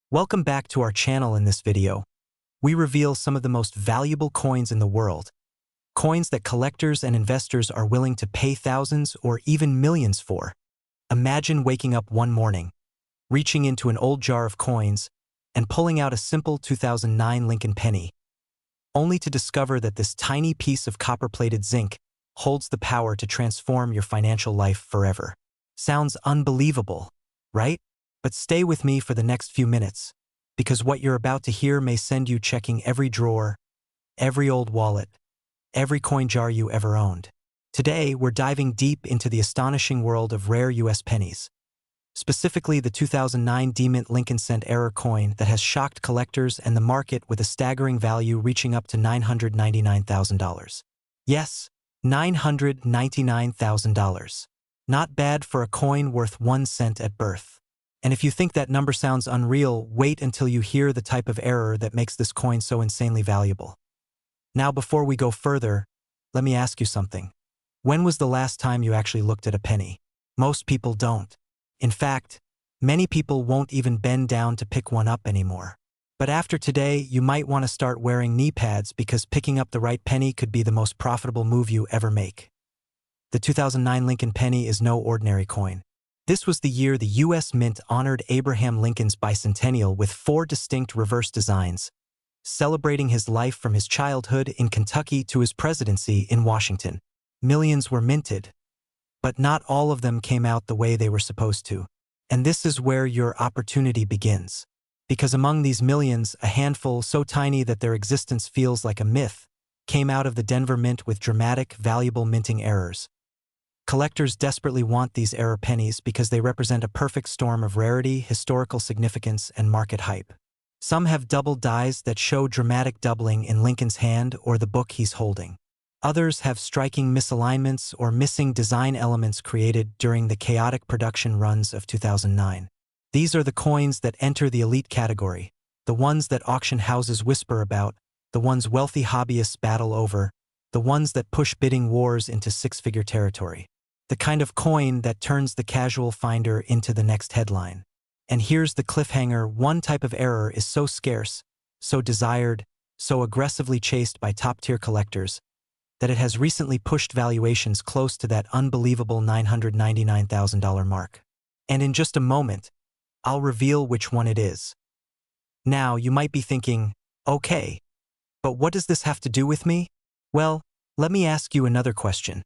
Welcome back to our channel. In this video, we reveal some of the most valuable coins in the world, coins that collectors and investors are willing to pay thousands or even millions for. Imagine waking up one morning, reaching into an old jar of coins, and pulling out a simple 2009 Lincoln penny, only to discover that this tiny piece of copper-plated zinc holds the power to transform your financial life forever. Sounds unbelievable, right? But stay with me for the next few minutes, because what you're about to hear may send you checking every drawer, every old wallet, every coin jar you ever owned. Today, we're diving deep into the astonishing world of rare U.S. pennies, specifically the 2009 D-Mint Lincoln Cent Error coin that has shocked collectors and the market with a staggering value reaching up to $999,000. Yes, $999,000. Not bad for a coin worth 1 cent at birth. And if you think that number sounds unreal, wait until you hear the type of error that makes this coin so insanely valuable. Now, before we go further, let me ask you something. When was the last time you actually looked at a penny? Most people don't. In fact, many people won't even bend down to pick one up anymore. But after today, you might want to start wearing knee pads because picking up the right penny could be the most profitable move you ever make. The 2009 Lincoln penny is no ordinary coin. This was the year the U.S. Mint honored Abraham Lincoln's bicentennial with 4 distinct reverse designs, celebrating his life from his childhood in Kentucky to his presidency in Washington. Millions were minted, but not all of them came out the way they were supposed to. And this is where your opportunity begins. Because among these millions, a handful so tiny that their existence feels like a myth came out of the Denver Mint with dramatic, valuable minting errors. Collectors desperately want these error pennies because they represent a perfect storm of rarity, historical significance, and market hype. Some have double dies that show dramatic doubling in Lincoln's hand or the book he's holding. Others have striking misalignments or missing design elements created during the chaotic production runs of 2009. These are the coins that enter the elite category, the ones that auction houses whisper about, the ones wealthy hobbyists battle over, the ones that push bidding wars into six-figure territory. The kind of coin that turns the casual finder into the next headline. And here's the cliffhanger: one type of error is so scarce, so desired, so aggressively chased by top-tier collectors, that it has recently pushed valuations close to that unbelievable $999,000 mark. And in just a moment, I'll reveal which one it is. Now, you might be thinking, okay, but what does this have to do with me? Well, let me ask you another question.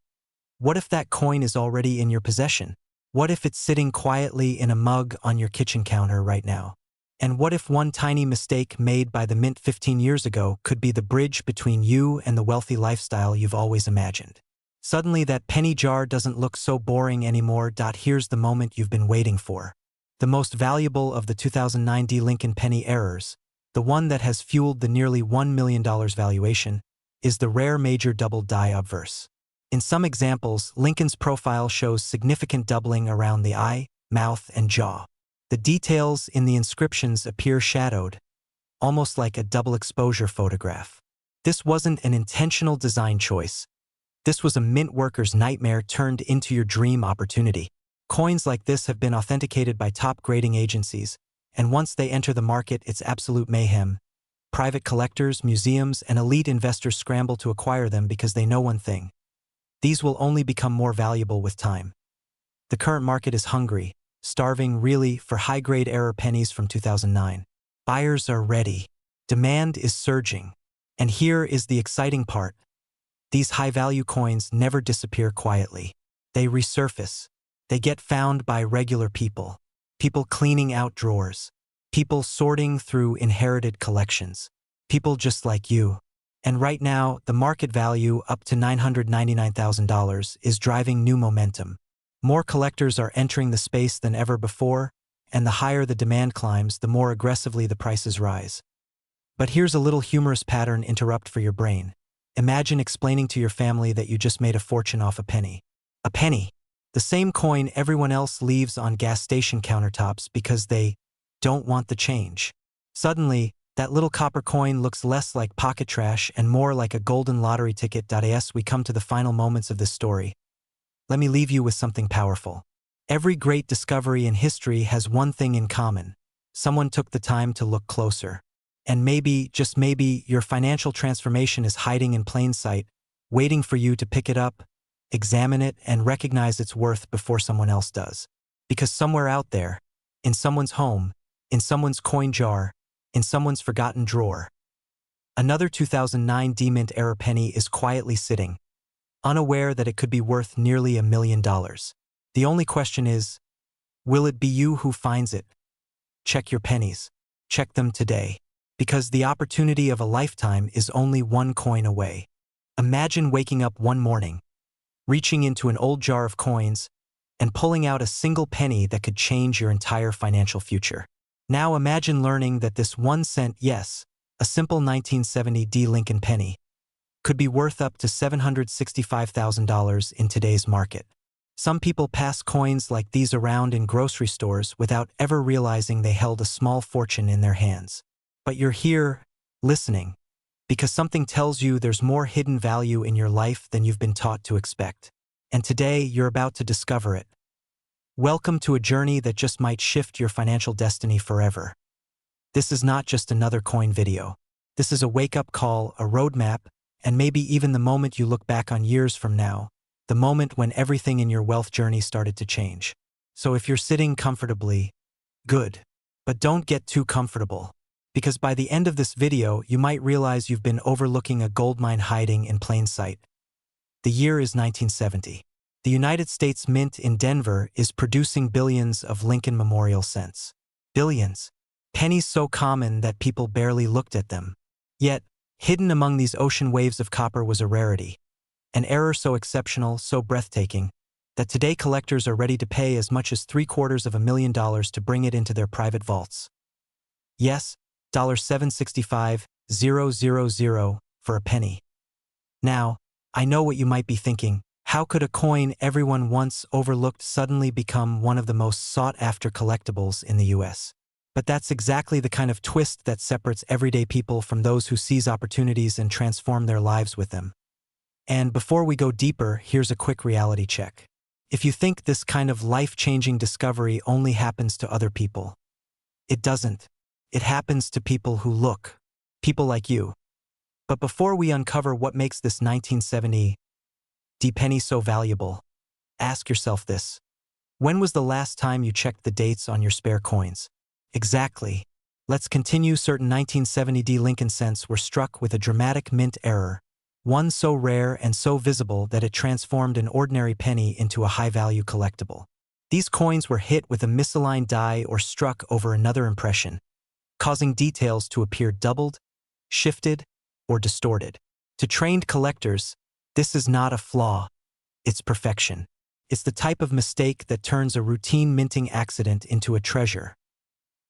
What if that coin is already in your possession? What if it's sitting quietly in a mug on your kitchen counter right now? And what if one tiny mistake made by the Mint 15 years ago could be the bridge between you and the wealthy lifestyle you've always imagined? Suddenly, that penny jar doesn't look so boring anymore. Here's the moment you've been waiting for. The most valuable of the 2009 D Lincoln penny errors, the one that has fueled the nearly $1 million valuation, is the rare major double die obverse. In some examples, Lincoln's profile shows significant doubling around the eye, mouth, and jaw. The details in the inscriptions appear shadowed, almost like a double exposure photograph. This wasn't an intentional design choice. This was a mint worker's nightmare turned into your dream opportunity. Coins like this have been authenticated by top grading agencies, and once they enter the market, it's absolute mayhem. Private collectors, museums, and elite investors scramble to acquire them because they know one thing: these will only become more valuable with time. The current market is hungry, starving really, for high-grade error pennies from 2009. Buyers are ready. Demand is surging. And here is the exciting part. These high-value coins never disappear quietly. They resurface. They get found by regular people. People cleaning out drawers. People sorting through inherited collections. People just like you. And right now, the market value, up to $999,000, is driving new momentum. More collectors are entering the space than ever before, and the higher the demand climbs, the more aggressively the prices rise. But here's a little humorous pattern interrupt for your brain. Imagine explaining to your family that you just made a fortune off a penny. A penny! The same coin everyone else leaves on gas station countertops because they don't want the change. Suddenly, that little copper coin looks less like pocket trash and more like a golden lottery ticket. As we come to the final moments of this story, let me leave you with something powerful. Every great discovery in history has one thing in common: someone took the time to look closer. And maybe, just maybe, your financial transformation is hiding in plain sight, waiting for you to pick it up, examine it, and recognize its worth before someone else does. Because somewhere out there, in someone's home, in someone's coin jar, in someone's forgotten drawer, another 2009 D-Mint era penny is quietly sitting, unaware that it could be worth nearly $1 million. The only question is, will it be you who finds it? Check your pennies. Check them today. Because the opportunity of a lifetime is only one coin away. Imagine waking up one morning, reaching into an old jar of coins, and pulling out a single penny that could change your entire financial future. Now imagine learning that this 1 cent, yes, a simple 1970 D Lincoln penny, could be worth up to $765,000 in today's market. Some people pass coins like these around in grocery stores without ever realizing they held a small fortune in their hands. But you're here, listening, because something tells you there's more hidden value in your life than you've been taught to expect. And today, you're about to discover it. Welcome to a journey that just might shift your financial destiny forever. This is not just another coin video. This is a wake-up call, a roadmap, and maybe even the moment you look back on years from now, the moment when everything in your wealth journey started to change. So if you're sitting comfortably, good. But don't get too comfortable. Because by the end of this video, you might realize you've been overlooking a goldmine hiding in plain sight. The year is 1970. The United States Mint in Denver is producing billions of Lincoln Memorial cents. Billions. Pennies so common that people barely looked at them. Yet, hidden among these ocean waves of copper was a rarity. An error so exceptional, so breathtaking, that today collectors are ready to pay as much as $750,000 to bring it into their private vaults. Yes, $765,000 for a penny. Now, I know what you might be thinking. How could a coin everyone once overlooked suddenly become one of the most sought-after collectibles in the US? But that's exactly the kind of twist that separates everyday people from those who seize opportunities and transform their lives with them. And before we go deeper, here's a quick reality check. If you think this kind of life-changing discovery only happens to other people, it doesn't. It happens to people who look. People like you. But before we uncover what makes this 1970 D penny so valuable, ask yourself this. When was the last time you checked the dates on your spare coins? Exactly. Let's continue. Certain 1970 D Lincoln cents were struck with a dramatic mint error, one so rare and so visible that it transformed an ordinary penny into a high-value collectible. These coins were hit with a misaligned die or struck over another impression, causing details to appear doubled, shifted, or distorted. To trained collectors, this is not a flaw, it's perfection. It's the type of mistake that turns a routine minting accident into a treasure.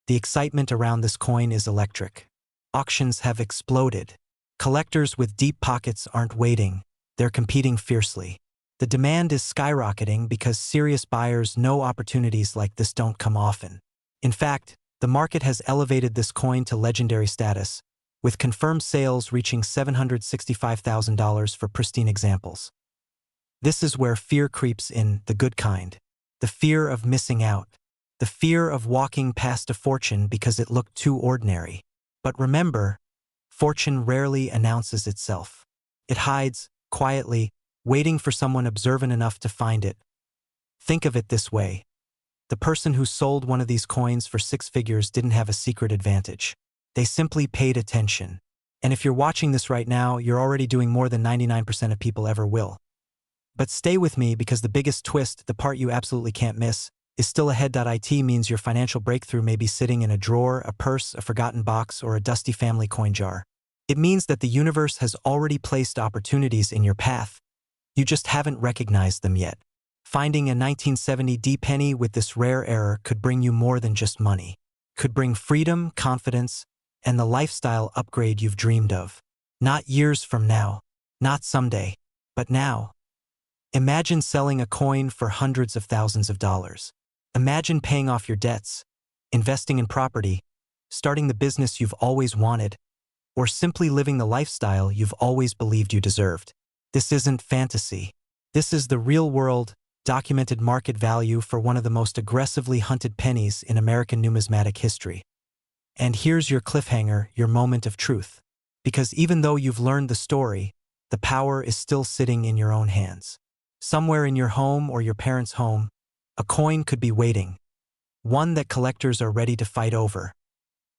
The excitement around this coin is electric. Auctions have exploded. Collectors with deep pockets aren't waiting, they're competing fiercely. The demand is skyrocketing because serious buyers know opportunities like this don't come often. In fact, the market has elevated this coin to legendary status, with confirmed sales reaching $765,000 for pristine examples. This is where fear creeps in, the good kind. The fear of missing out. The fear of walking past a fortune because it looked too ordinary. But remember, fortune rarely announces itself. It hides, quietly, waiting for someone observant enough to find it. Think of it this way. The person who sold one of these coins for 6 figures didn't have a secret advantage. They simply paid attention. And if you're watching this right now, you're already doing more than 99% of people ever will. But stay with me because the biggest twist, the part you absolutely can't miss, is still ahead. It means your financial breakthrough may be sitting in a drawer, a purse, a forgotten box, or a dusty family coin jar. It means that the universe has already placed opportunities in your path. You just haven't recognized them yet. Finding a 1970 D penny with this rare error could bring you more than just money. Could bring freedom, confidence, and the lifestyle upgrade you've dreamed of. Not years from now, not someday, but now. Imagine selling a coin for hundreds of thousands of dollars. Imagine paying off your debts, investing in property, starting the business you've always wanted, or simply living the lifestyle you've always believed you deserved. This isn't fantasy. This is the real world, documented market value for one of the most aggressively hunted pennies in American numismatic history. And here's your cliffhanger, your moment of truth. Because even though you've learned the story, the power is still sitting in your own hands. Somewhere in your home or your parents' home, a coin could be waiting, one that collectors are ready to fight over.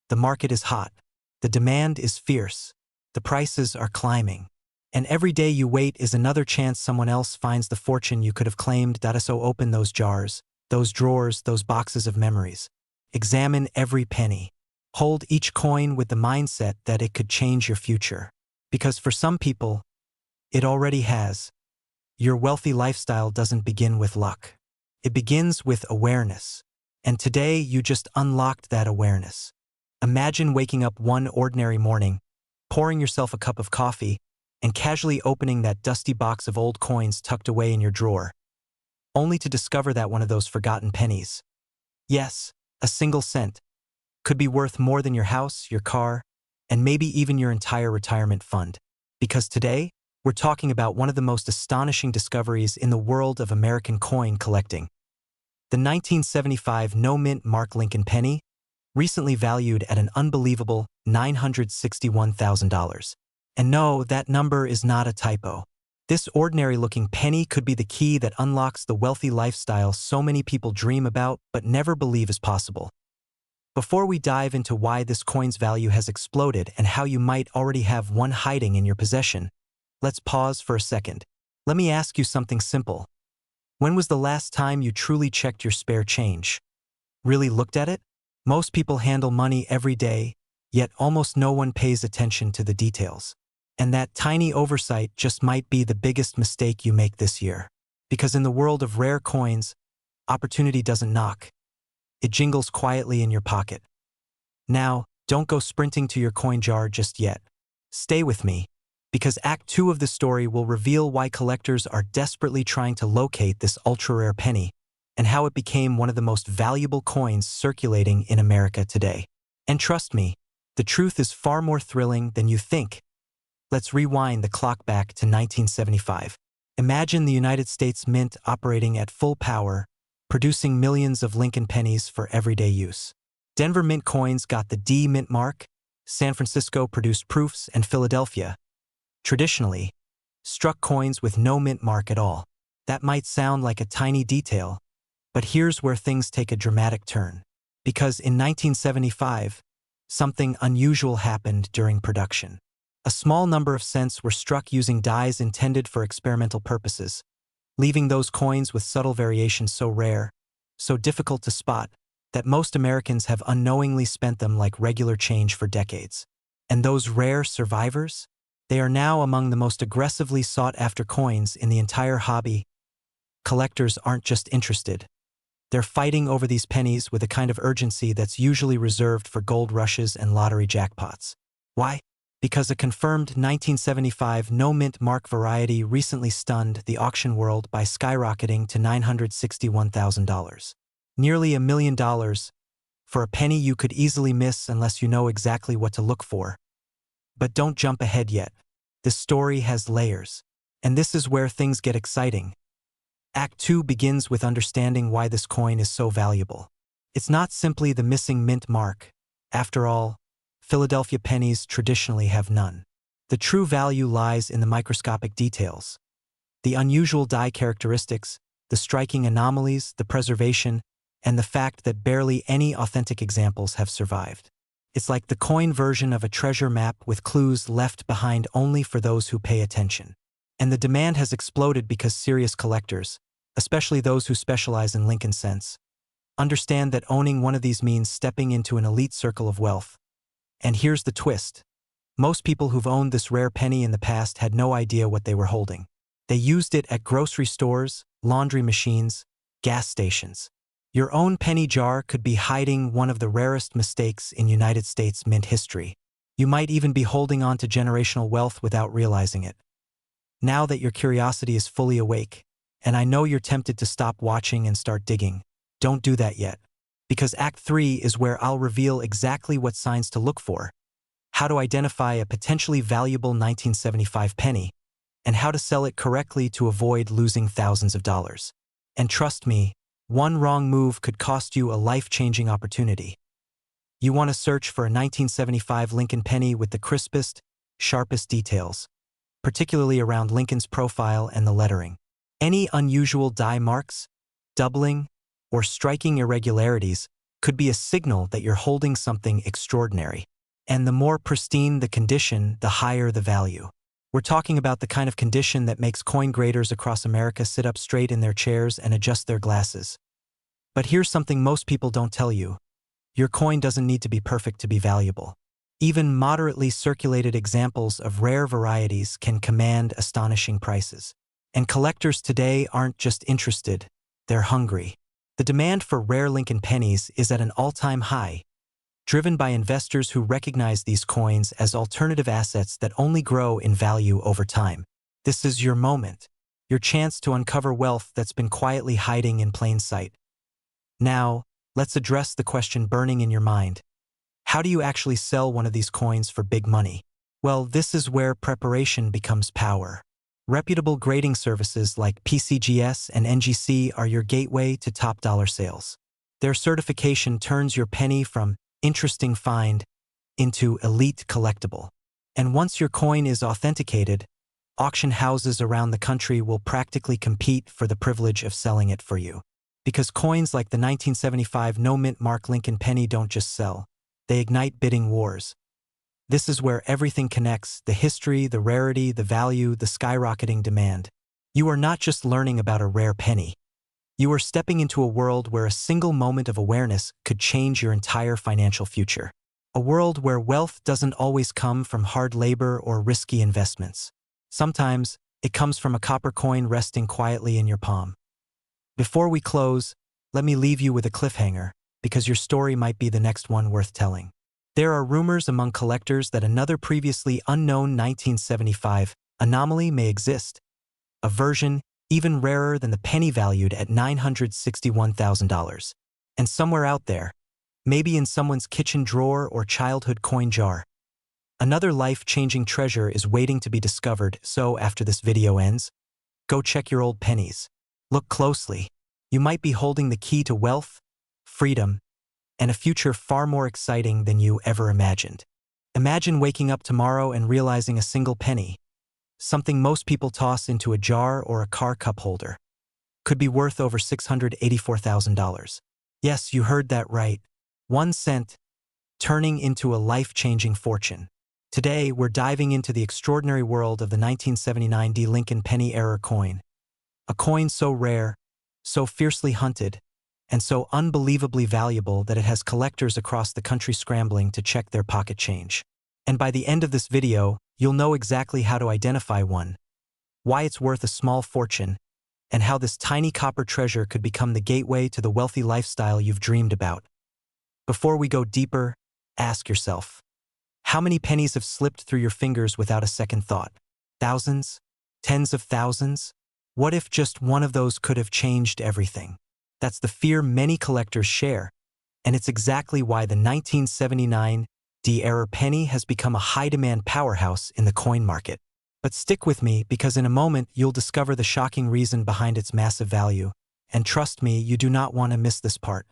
The market is hot. The demand is fierce. The prices are climbing. And every day you wait is another chance someone else finds the fortune you could have claimed. So open those jars, those drawers, those boxes of memories. Examine every penny. Hold each coin with the mindset that it could change your future. Because for some people, it already has. Your wealthy lifestyle doesn't begin with luck. It begins with awareness. And today you just unlocked that awareness. Imagine waking up one ordinary morning, pouring yourself a cup of coffee, and casually opening that dusty box of old coins tucked away in your drawer, only to discover that one of those forgotten pennies, yes, a single cent, could be worth more than your house, your car, and maybe even your entire retirement fund. Because today, we're talking about one of the most astonishing discoveries in the world of American coin collecting. The 1975 no-mint Mark Lincoln penny, recently valued at an unbelievable $961,000. And no, that number is not a typo. This ordinary-looking penny could be the key that unlocks the wealthy lifestyle so many people dream about but never believe is possible. Before we dive into why this coin's value has exploded and how you might already have one hiding in your possession, let's pause for a second. Let me ask you something simple. When was the last time you truly checked your spare change? Really looked at it? Most people handle money every day, yet almost no one pays attention to the details. And that tiny oversight just might be the biggest mistake you make this year. Because in the world of rare coins, opportunity doesn't knock. It jingles quietly in your pocket. Now, don't go sprinting to your coin jar just yet. Stay with me, because Act 2 of the story will reveal why collectors are desperately trying to locate this ultra-rare penny and how it became one of the most valuable coins circulating in America today. And trust me, the truth is far more thrilling than you think. Let's rewind the clock back to 1975. Imagine the United States Mint operating at full power, producing millions of Lincoln pennies for everyday use. Denver Mint coins got the D Mint mark, San Francisco produced proofs, and Philadelphia, traditionally, struck coins with no mint mark at all. That might sound like a tiny detail, but here's where things take a dramatic turn. Because in 1975, something unusual happened during production. A small number of cents were struck using dies intended for experimental purposes, leaving those coins with subtle variations so rare, so difficult to spot, that most Americans have unknowingly spent them like regular change for decades. And those rare survivors? They are now among the most aggressively sought-after coins in the entire hobby. Collectors aren't just interested. They're fighting over these pennies with a kind of urgency that's usually reserved for gold rushes and lottery jackpots. Why? Because a confirmed 1975 no-mint mark variety recently stunned the auction world by skyrocketing to $961,000. Nearly $1 million for a penny you could easily miss unless you know exactly what to look for. But don't jump ahead yet. This story has layers. And this is where things get exciting. Act 2 begins with understanding why this coin is so valuable. It's not simply the missing mint mark. After all, Philadelphia pennies traditionally have none. The true value lies in the microscopic details. The unusual die characteristics, the striking anomalies, the preservation, and the fact that barely any authentic examples have survived. It's like the coin version of a treasure map with clues left behind only for those who pay attention. And the demand has exploded because serious collectors, especially those who specialize in Lincoln cents, understand that owning one of these means stepping into an elite circle of wealth. And here's the twist. Most people who've owned this rare penny in the past had no idea what they were holding. They used it at grocery stores, laundry machines, gas stations. Your own penny jar could be hiding one of the rarest mistakes in United States mint history. You might even be holding on to generational wealth without realizing it. Now that your curiosity is fully awake, and I know you're tempted to stop watching and start digging, don't do that yet. Because Act 3 is where I'll reveal exactly what signs to look for, how to identify a potentially valuable 1975 penny, and how to sell it correctly to avoid losing thousands of dollars. And trust me, one wrong move could cost you a life-changing opportunity. You want to search for a 1975 Lincoln penny with the crispest, sharpest details, particularly around Lincoln's profile and the lettering. Any unusual die marks, doubling, or striking irregularities could be a signal that you're holding something extraordinary. And the more pristine the condition, the higher the value. We're talking about the kind of condition that makes coin graders across America sit up straight in their chairs and adjust their glasses. But here's something most people don't tell you. Your coin doesn't need to be perfect to be valuable. Even moderately circulated examples of rare varieties can command astonishing prices. And collectors today aren't just interested, they're hungry. The demand for rare Lincoln pennies is at an all-time high, driven by investors who recognize these coins as alternative assets that only grow in value over time. This is your moment, your chance to uncover wealth that's been quietly hiding in plain sight. Now, let's address the question burning in your mind. How do you actually sell one of these coins for big money? Well, this is where preparation becomes power. Reputable grading services like PCGS and NGC are your gateway to top-dollar sales. Their certification turns your penny from interesting find into elite collectible. And once your coin is authenticated, auction houses around the country will practically compete for the privilege of selling it for you. Because coins like the 1975 no-mint mark Lincoln penny don't just sell, they ignite bidding wars. This is where everything connects: the history, the rarity, the value, the skyrocketing demand. You are not just learning about a rare penny. You are stepping into a world where a single moment of awareness could change your entire financial future. A world where wealth doesn't always come from hard labor or risky investments. Sometimes, it comes from a copper coin resting quietly in your palm. Before we close, let me leave you with a cliffhanger, because your story might be the next one worth telling. There are rumors among collectors that another previously unknown 1975 anomaly may exist, a version even rarer than the penny valued at $961,000. And somewhere out there, maybe in someone's kitchen drawer or childhood coin jar, another life-changing treasure is waiting to be discovered. So after this video ends, go check your old pennies. Look closely. You might be holding the key to wealth, freedom, and a future far more exciting than you ever imagined. Imagine waking up tomorrow and realizing a single penny, something most people toss into a jar or a car cup holder, could be worth over $684,000. Yes, you heard that right. 1 cent, turning into a life-changing fortune. Today, we're diving into the extraordinary world of the 1979 Lincoln penny era coin. A coin so rare, so fiercely hunted, and so unbelievably valuable that it has collectors across the country scrambling to check their pocket change. And by the end of this video, you'll know exactly how to identify one, why it's worth a small fortune, and how this tiny copper treasure could become the gateway to the wealthy lifestyle you've dreamed about. Before we go deeper, ask yourself, how many pennies have slipped through your fingers without a second thought? Thousands? Tens of thousands? What if just one of those could have changed everything? That's the fear many collectors share, and it's exactly why the 1979 era penny has become a high-demand powerhouse in the coin market. But stick with me, because in a moment you'll discover the shocking reason behind its massive value, and trust me, you do not want to miss this part.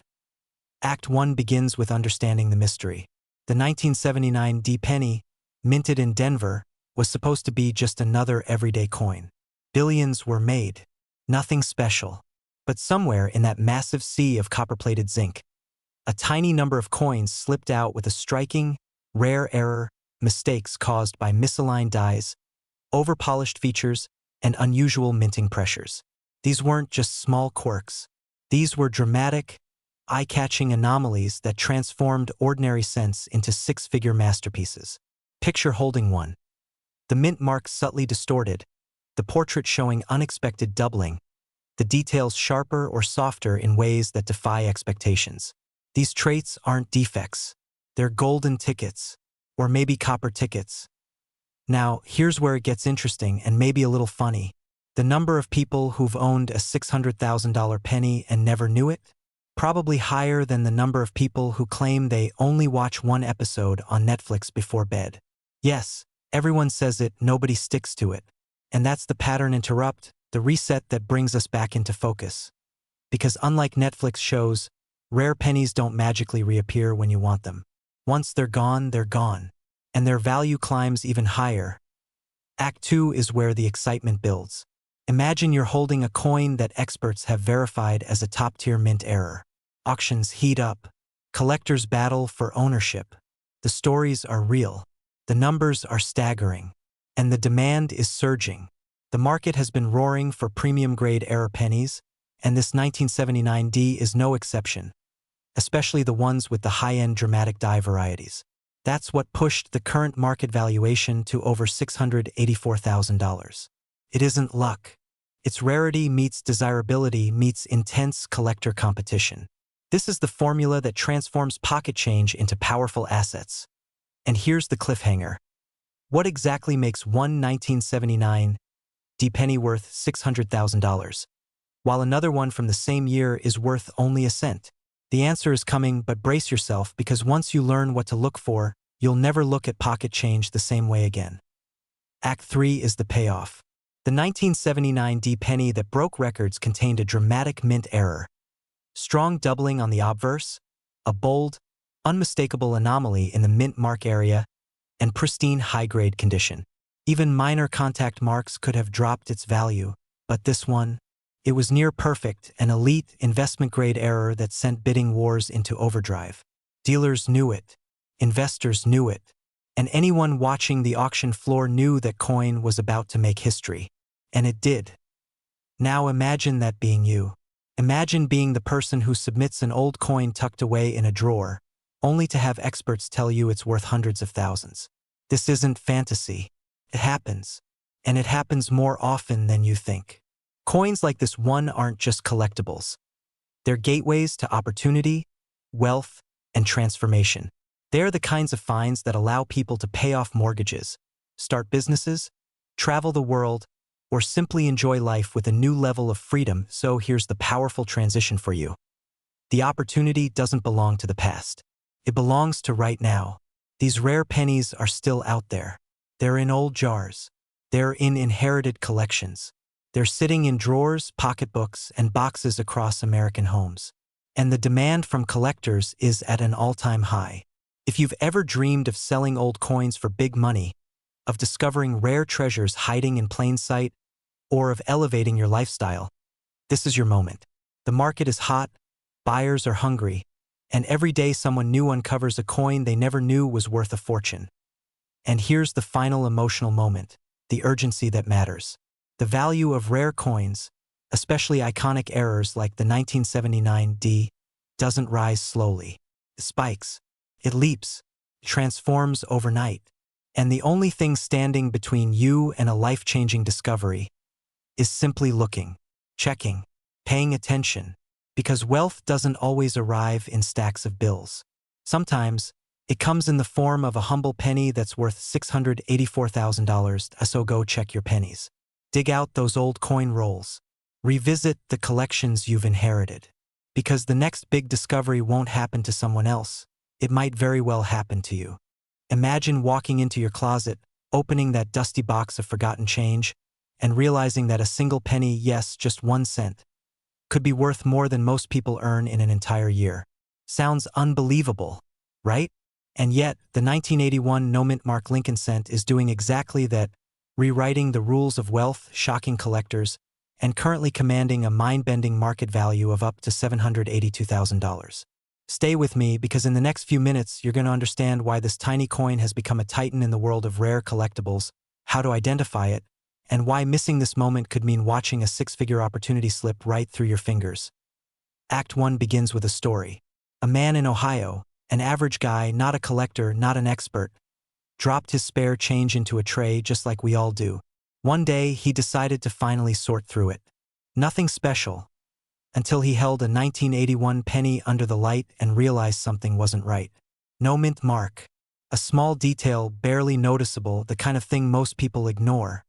Act 1 begins with understanding the mystery. The 1979 penny, minted in Denver, was supposed to be just another everyday coin. Billions were made. Nothing special. But somewhere in that massive sea of copper-plated zinc, a tiny number of coins slipped out with a striking, rare error, mistakes caused by misaligned dies, over-polished features, and unusual minting pressures. These weren't just small quirks. These were dramatic, eye-catching anomalies that transformed ordinary cents into six-figure masterpieces. Picture holding one. The mint mark subtly distorted, the portrait showing unexpected doubling, the details sharper or softer in ways that defy expectations. These traits aren't defects. They're golden tickets, or maybe copper tickets. Now, here's where it gets interesting and maybe a little funny. The number of people who've owned a $600,000 penny and never knew it? Probably higher than the number of people who claim they only watch one episode on Netflix before bed. Yes, everyone says it, nobody sticks to it. And that's the pattern interrupt, the reset that brings us back into focus. Because unlike Netflix shows, rare pennies don't magically reappear when you want them. Once they're gone, they're gone. And their value climbs even higher. Act 2 is where the excitement builds. Imagine you're holding a coin that experts have verified as a top-tier mint error. Auctions heat up. Collectors battle for ownership. The stories are real. The numbers are staggering. And the demand is surging. The market has been roaring for premium-grade error pennies, and this 1979D is no exception, especially the ones with the high-end dramatic die varieties. That's what pushed the current market valuation to over $684,000. It isn't luck. It's rarity meets desirability meets intense collector competition. This is the formula that transforms pocket change into powerful assets. And here's the cliffhanger. What exactly makes one 1979 D penny worth $600,000, while another one from the same year is worth only a cent? The answer is coming, but brace yourself, because once you learn what to look for, you'll never look at pocket change the same way again. Act 3 is the payoff. The 1979 D penny that broke records contained a dramatic mint error. Strong doubling on the obverse, a bold, unmistakable anomaly in the mint mark area, and pristine high-grade condition. Even minor contact marks could have dropped its value, but this one, it was near perfect, an elite investment-grade error that sent bidding wars into overdrive. Dealers knew it, investors knew it, and anyone watching the auction floor knew that coin was about to make history. And it did. Now imagine that being you. Imagine being the person who submits an old coin tucked away in a drawer, only to have experts tell you it's worth hundreds of thousands. This isn't fantasy. It happens. And it happens more often than you think. Coins like this one aren't just collectibles. They're gateways to opportunity, wealth, and transformation. They're the kinds of finds that allow people to pay off mortgages, start businesses, travel the world, or simply enjoy life with a new level of freedom. So here's the powerful transition for you. The opportunity doesn't belong to the past. It belongs to right now. These rare pennies are still out there. They're in old jars. They're in inherited collections. They're sitting in drawers, pocketbooks, and boxes across American homes. And the demand from collectors is at an all-time high. If you've ever dreamed of selling old coins for big money, of discovering rare treasures hiding in plain sight, or of elevating your lifestyle, this is your moment. The market is hot, buyers are hungry, and every day someone new uncovers a coin they never knew was worth a fortune. And here's the final emotional moment, the urgency that matters. The value of rare coins, especially iconic errors like the 1979 D, doesn't rise slowly. It spikes. It leaps. It transforms overnight. And the only thing standing between you and a life-changing discovery is simply looking, checking, paying attention, because wealth doesn't always arrive in stacks of bills. Sometimes, it comes in the form of a humble penny that's worth $684,000, so go check your pennies. Dig out those old coin rolls. Revisit the collections you've inherited. Because the next big discovery won't happen to someone else. It might very well happen to you. Imagine walking into your closet, opening that dusty box of forgotten change, and realizing that a single penny, yes, just 1 cent, could be worth more than most people earn in an entire year. Sounds unbelievable, right? And yet, the 1981 no-mint mark Lincoln cent is doing exactly that, rewriting the rules of wealth, shocking collectors, and currently commanding a mind-bending market value of up to $782,000. Stay with me, because in the next few minutes you're going to understand why this tiny coin has become a titan in the world of rare collectibles, how to identify it, and why missing this moment could mean watching a six-figure opportunity slip right through your fingers. Act 1 begins with a story. A man in Ohio, an average guy, not a collector, not an expert, dropped his spare change into a tray just like we all do. One day, he decided to finally sort through it. Nothing special, until he held a 1981 penny under the light and realized something wasn't right. No mint mark. A small detail, barely noticeable, the kind of thing most people ignore.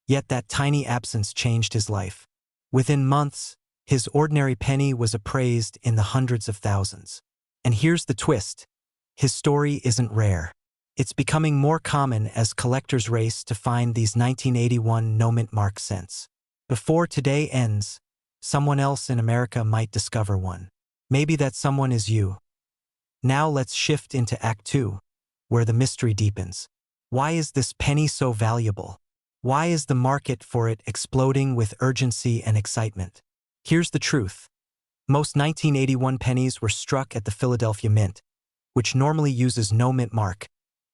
Yet that tiny absence changed his life. Within months, his ordinary penny was appraised in the hundreds of thousands. And here's the twist. His story isn't rare. It's becoming more common as collectors race to find these 1981 no-mint mark cents. Before today ends, someone else in America might discover one. Maybe that someone is you. Now let's shift into Act 2, where the mystery deepens. Why is this penny so valuable? Why is the market for it exploding with urgency and excitement? Here's the truth. Most 1981 pennies were struck at the Philadelphia Mint, which normally uses no mint mark.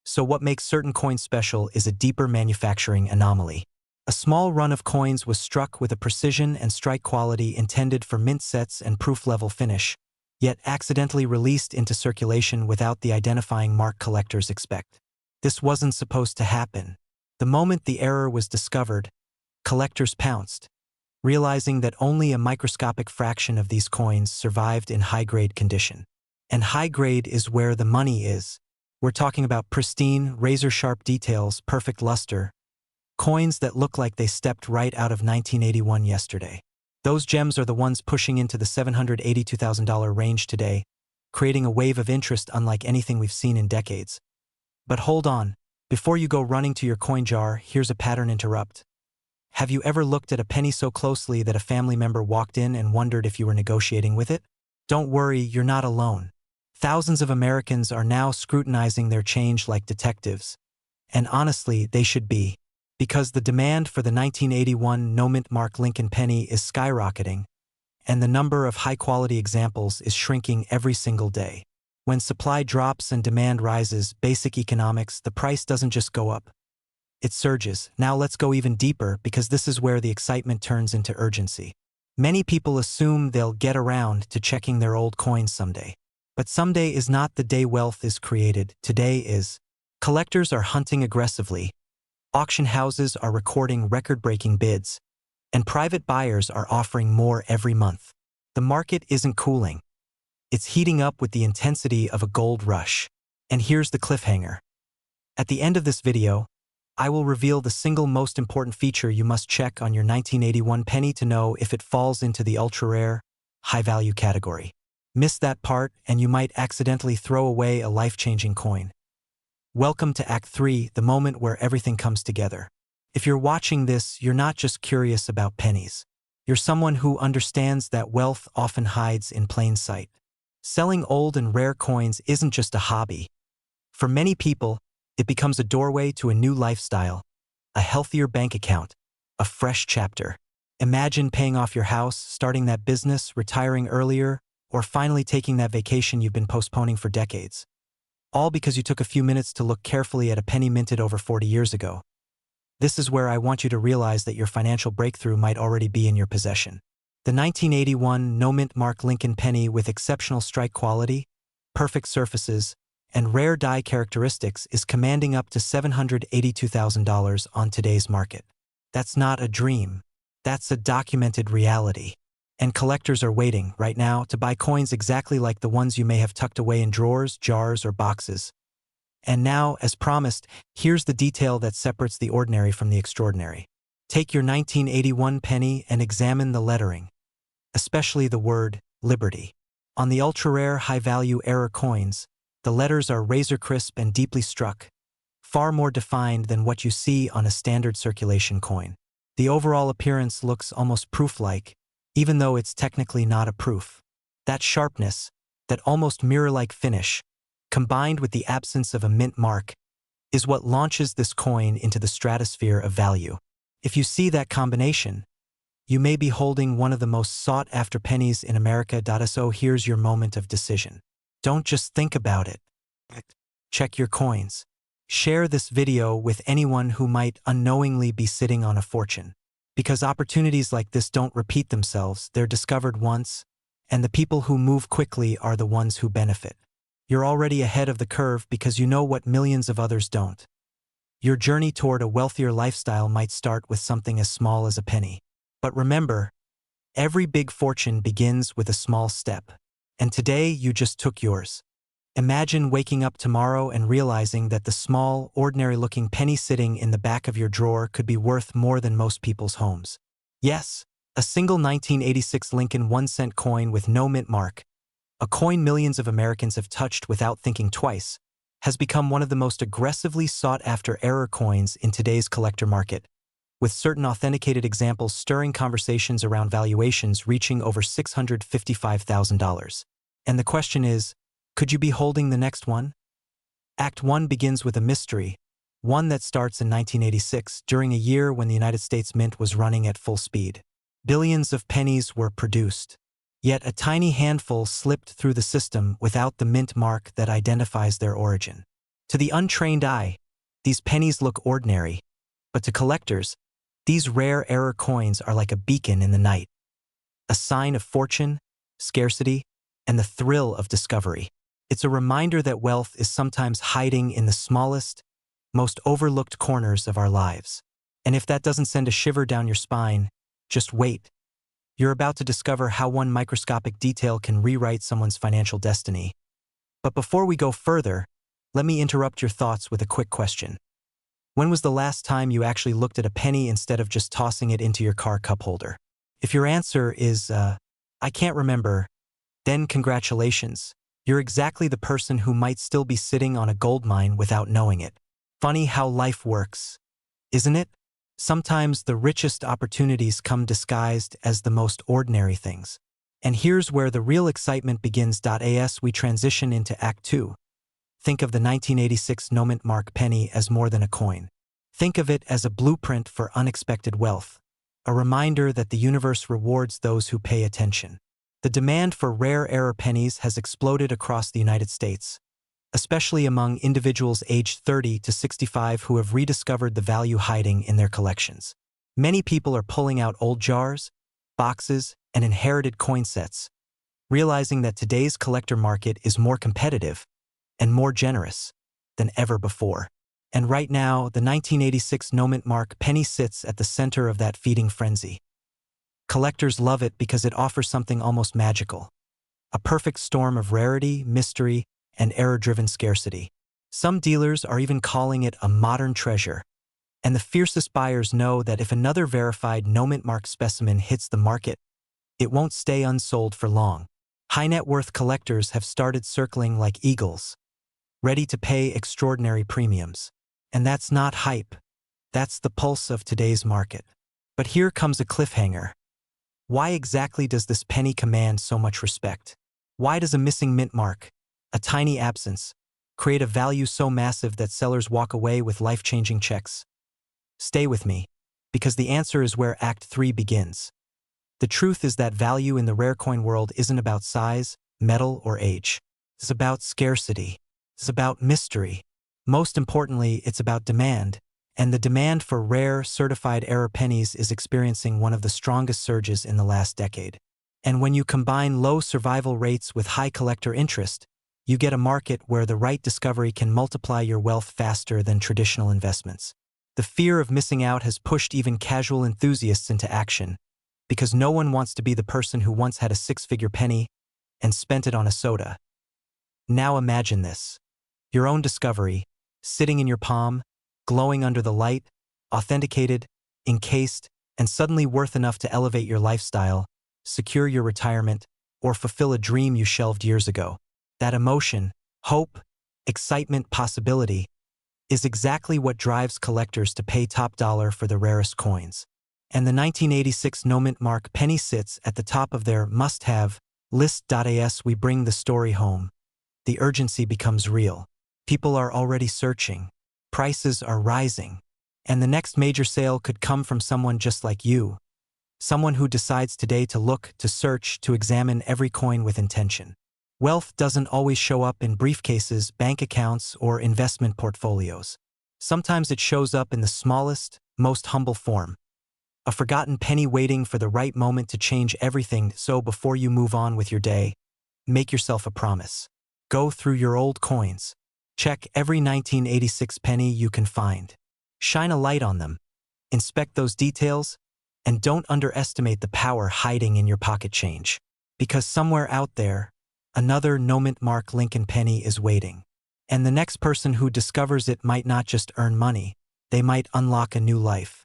So what makes certain coins special is a deeper manufacturing anomaly. A small run of coins was struck with a precision and strike quality intended for mint sets and proof-level finish, yet accidentally released into circulation without the identifying mark collectors expect. This wasn't supposed to happen. The moment the error was discovered, collectors pounced, realizing that only a microscopic fraction of these coins survived in high-grade condition. And high-grade is where the money is. We're talking about pristine, razor-sharp details, perfect luster, coins that look like they stepped right out of 1981 yesterday. Those gems are the ones pushing into the $782,000 range today, creating a wave of interest unlike anything we've seen in decades. But hold on, before you go running to your coin jar, here's a pattern interrupt. Have you ever looked at a penny so closely that a family member walked in and wondered if you were negotiating with it? Don't worry, you're not alone. Thousands of Americans are now scrutinizing their change like detectives. And honestly, they should be. Because the demand for the 1981 no-mint mark Lincoln penny is skyrocketing, and the number of high-quality examples is shrinking every single day. When supply drops and demand rises, basic economics, the price doesn't just go up. It surges. Now let's go even deeper because this is where the excitement turns into urgency. Many people assume they'll get around to checking their old coins someday. But someday is not the day wealth is created. Today is. Collectors are hunting aggressively. Auction houses are recording record-breaking bids, and private buyers are offering more every month. The market isn't cooling. It's heating up with the intensity of a gold rush. And here's the cliffhanger. At the end of this video, I will reveal the single most important feature you must check on your 1981 penny to know if it falls into the ultra-rare, high-value category. Miss that part and you might accidentally throw away a life-changing coin. Welcome to Act 3, the moment where everything comes together. If you're watching this, you're not just curious about pennies. You're someone who understands that wealth often hides in plain sight. Selling old and rare coins isn't just a hobby. For many people, it becomes a doorway to a new lifestyle, a healthier bank account, a fresh chapter. Imagine paying off your house, starting that business, retiring earlier, or finally taking that vacation you've been postponing for decades. All because you took a few minutes to look carefully at a penny minted over 40 years ago. This is where I want you to realize that your financial breakthrough might already be in your possession. The 1981 no-mint mark Lincoln penny with exceptional strike quality, perfect surfaces, and rare die characteristics is commanding up to $782,000 on today's market. That's not a dream. That's a documented reality. And collectors are waiting, right now, to buy coins exactly like the ones you may have tucked away in drawers, jars, or boxes. And now, as promised, here's the detail that separates the ordinary from the extraordinary. Take your 1981 penny and examine the lettering, especially the word Liberty. On the ultra-rare, high-value error coins, the letters are razor-crisp and deeply struck, far more defined than what you see on a standard circulation coin. The overall appearance looks almost proof-like, even though it's technically not a proof. That sharpness, that almost mirror-like finish, combined with the absence of a mint mark, is what launches this coin into the stratosphere of value. If you see that combination, you may be holding one of the most sought-after pennies in America. So here's your moment of decision. Don't just think about it. Check your coins. Share this video with anyone who might unknowingly be sitting on a fortune. Because opportunities like this don't repeat themselves, they're discovered once, and the people who move quickly are the ones who benefit. You're already ahead of the curve because you know what millions of others don't. Your journey toward a wealthier lifestyle might start with something as small as a penny. But remember, every big fortune begins with a small step. And today you just took yours. Imagine waking up tomorrow and realizing that the small, ordinary-looking penny sitting in the back of your drawer could be worth more than most people's homes. Yes, a single 1986 Lincoln 1-cent coin with no mint mark, a coin millions of Americans have touched without thinking twice, has become one of the most aggressively sought-after error coins in today's collector market, with certain authenticated examples stirring conversations around valuations reaching over $655,000. And the question is, Could you be holding the next one? Act 1 begins with a mystery, one that starts in 1986, during a year when the United States Mint was running at full speed. Billions of pennies were produced, yet a tiny handful slipped through the system without the mint mark that identifies their origin. To the untrained eye, these pennies look ordinary, but to collectors, these rare error coins are like a beacon in the night, a sign of fortune, scarcity, and the thrill of discovery. It's a reminder that wealth is sometimes hiding in the smallest, most overlooked corners of our lives. And if that doesn't send a shiver down your spine, just wait. You're about to discover how one microscopic detail can rewrite someone's financial destiny. But before we go further, let me interrupt your thoughts with a quick question. When was the last time you actually looked at a penny instead of just tossing it into your car cup holder? If your answer is, I can't remember, then congratulations. You're exactly the person who might still be sitting on a gold mine without knowing it. Funny how life works, isn't it? Sometimes the richest opportunities come disguised as the most ordinary things. And here's where the real excitement begins. As we transition into Act 2, think of the 1986 no-mint mark penny as more than a coin. Think of it as a blueprint for unexpected wealth, a reminder that the universe rewards those who pay attention. The demand for rare error pennies has exploded across the United States, especially among individuals aged 30 to 65 who have rediscovered the value hiding in their collections. Many people are pulling out old jars, boxes, and inherited coin sets, realizing that today's collector market is more competitive and more generous than ever before. And right now, the 1986 no-mint mark penny sits at the center of that feeding frenzy. Collectors love it because it offers something almost magical, a perfect storm of rarity, mystery, and error-driven scarcity. Some dealers are even calling it a modern treasure, and the fiercest buyers know that if another verified no-mint mark specimen hits the market, it won't stay unsold for long. High-net-worth collectors have started circling like eagles, ready to pay extraordinary premiums. And that's not hype. That's the pulse of today's market. But here comes a cliffhanger. Why exactly does this penny command so much respect? Why does a missing mint mark, a tiny absence, create a value so massive that sellers walk away with life-changing checks? Stay with me, because the answer is where Act 3 begins. The truth is that value in the rare coin world isn't about size, metal, or age. It's about scarcity. It's about mystery. Most importantly, it's about demand, and the demand for rare, certified error pennies is experiencing one of the strongest surges in the last decade. And when you combine low survival rates with high collector interest, you get a market where the right discovery can multiply your wealth faster than traditional investments. The fear of missing out has pushed even casual enthusiasts into action, because no one wants to be the person who once had a six-figure penny and spent it on a soda. Now imagine this: your own discovery, sitting in your palm, glowing under the light, authenticated, encased, and suddenly worth enough to elevate your lifestyle, secure your retirement, or fulfill a dream you shelved years ago. That emotion, hope, excitement, possibility, is exactly what drives collectors to pay top dollar for the rarest coins. And the 1986 no-mint mark penny sits at the top of their must-have list. As we bring the story home, the urgency becomes real. People are already searching, prices are rising, and the next major sale could come from someone just like you, someone who decides today to look, to search, to examine every coin with intention. Wealth doesn't always show up in briefcases, bank accounts, or investment portfolios. Sometimes it shows up in the smallest, most humble form. A forgotten penny waiting for the right moment to change everything. So before you move on with your day, make yourself a promise. Go through your old coins. Check every 1986 penny you can find. Shine a light on them. Inspect those details, and don't underestimate the power hiding in your pocket change. Because somewhere out there, another no-mint mark Lincoln penny is waiting. And the next person who discovers it might not just earn money, they might unlock a new life.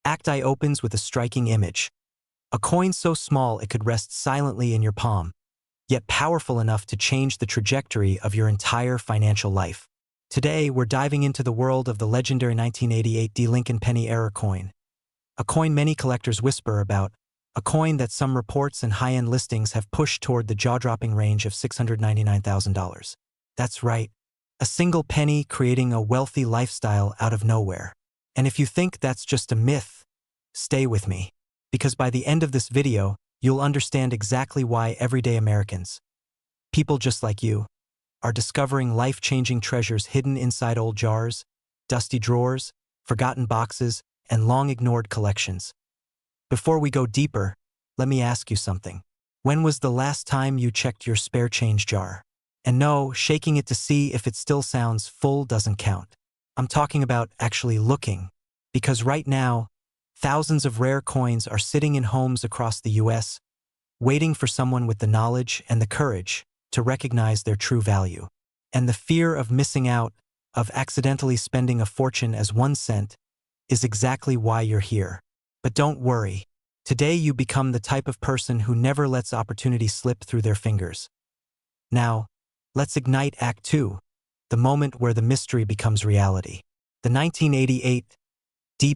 Act I opens with a striking image. A coin so small it could rest silently in your palm, yet powerful enough to change the trajectory of your entire financial life. Today, we're diving into the world of the legendary 1988 Lincoln penny error coin, a coin many collectors whisper about, a coin that some reports and high-end listings have pushed toward the jaw-dropping range of $699,000. That's right, a single penny creating a wealthy lifestyle out of nowhere. And if you think that's just a myth, stay with me, because by the end of this video, you'll understand exactly why everyday Americans, people just like you, are discovering life-changing treasures hidden inside old jars, dusty drawers, forgotten boxes, and long-ignored collections. Before we go deeper, let me ask you something. When was the last time you checked your spare change jar? And no, shaking it to see if it still sounds full doesn't count. I'm talking about actually looking, because right now, thousands of rare coins are sitting in homes across the US, waiting for someone with the knowledge and the courage to recognize their true value. And the fear of missing out, of accidentally spending a fortune as 1 cent, is exactly why you're here. But don't worry. Today you become the type of person who never lets opportunity slip through their fingers. Now, let's ignite Act 2, the moment where the mystery becomes reality. The 1988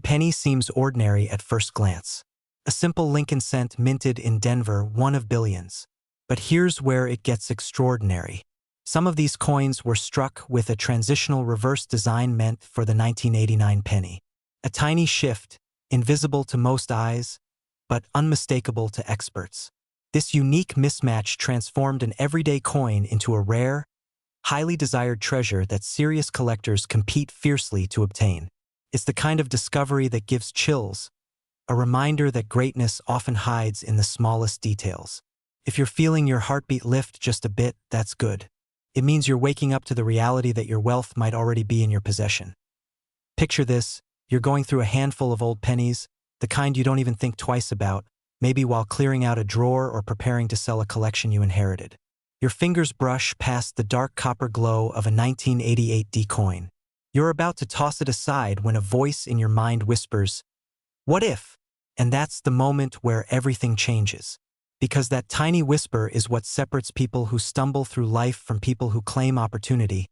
Penny seems ordinary at first glance. A simple Lincoln cent minted in Denver, one of billions. But here's where it gets extraordinary. Some of these coins were struck with a transitional reverse design meant for the 1989 penny. A tiny shift, invisible to most eyes, but unmistakable to experts. This unique mismatch transformed an everyday coin into a rare, highly desired treasure that serious collectors compete fiercely to obtain. It's the kind of discovery that gives chills, a reminder that greatness often hides in the smallest details. If you're feeling your heartbeat lift just a bit, that's good. It means you're waking up to the reality that your wealth might already be in your possession. Picture this, you're going through a handful of old pennies, the kind you don't even think twice about, maybe while clearing out a drawer or preparing to sell a collection you inherited. Your fingers brush past the dark copper glow of a 1988 coin. You're about to toss it aside when a voice in your mind whispers, "What if?" And that's the moment where everything changes. Because that tiny whisper is what separates people who stumble through life from people who claim opportunity,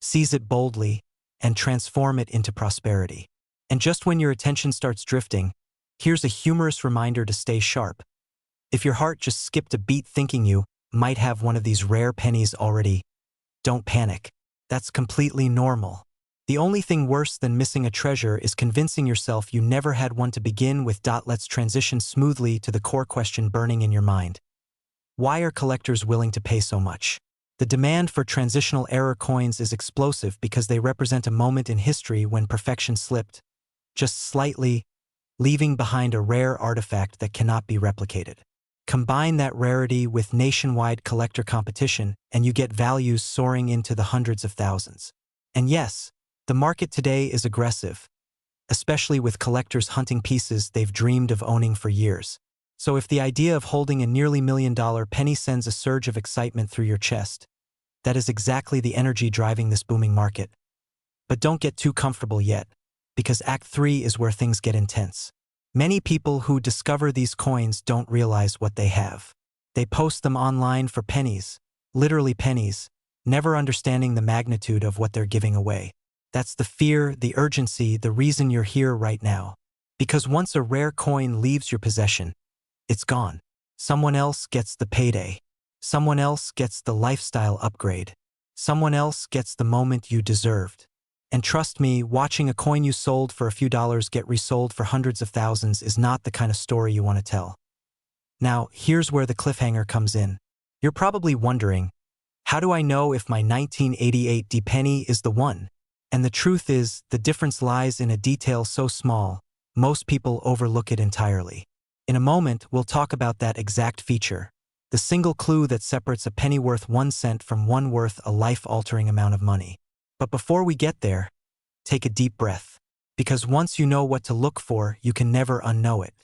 seize it boldly, and transform it into prosperity. And just when your attention starts drifting, here's a humorous reminder to stay sharp. If your heart just skipped a beat thinking you might have one of these rare pennies already, don't panic. That's completely normal. The only thing worse than missing a treasure is convincing yourself you never had one to begin with. Let's transition smoothly to the core question burning in your mind. Why are collectors willing to pay so much? The demand for transitional error coins is explosive because they represent a moment in history when perfection slipped, just slightly, leaving behind a rare artifact that cannot be replicated. Combine that rarity with nationwide collector competition, and you get values soaring into the hundreds of thousands. And yes, the market today is aggressive, especially with collectors hunting pieces they've dreamed of owning for years. So if the idea of holding a nearly $1 million penny sends a surge of excitement through your chest, that is exactly the energy driving this booming market. But don't get too comfortable yet, because Act 3 is where things get intense. Many people who discover these coins don't realize what they have. They post them online for pennies, literally pennies, never understanding the magnitude of what they're giving away. That's the fear, the urgency, the reason you're here right now. Because once a rare coin leaves your possession, it's gone. Someone else gets the payday. Someone else gets the lifestyle upgrade. Someone else gets the moment you deserved. And trust me, watching a coin you sold for a few dollars get resold for hundreds of thousands is not the kind of story you want to tell. Now, here's where the cliffhanger comes in. You're probably wondering, how do I know if my 1988 penny is the one? And the truth is, the difference lies in a detail so small, most people overlook it entirely. In a moment, we'll talk about that exact feature, the single clue that separates a penny worth 1 cent from one worth a life-altering amount of money. But before we get there, take a deep breath. Because once you know what to look for, you can never unknow it.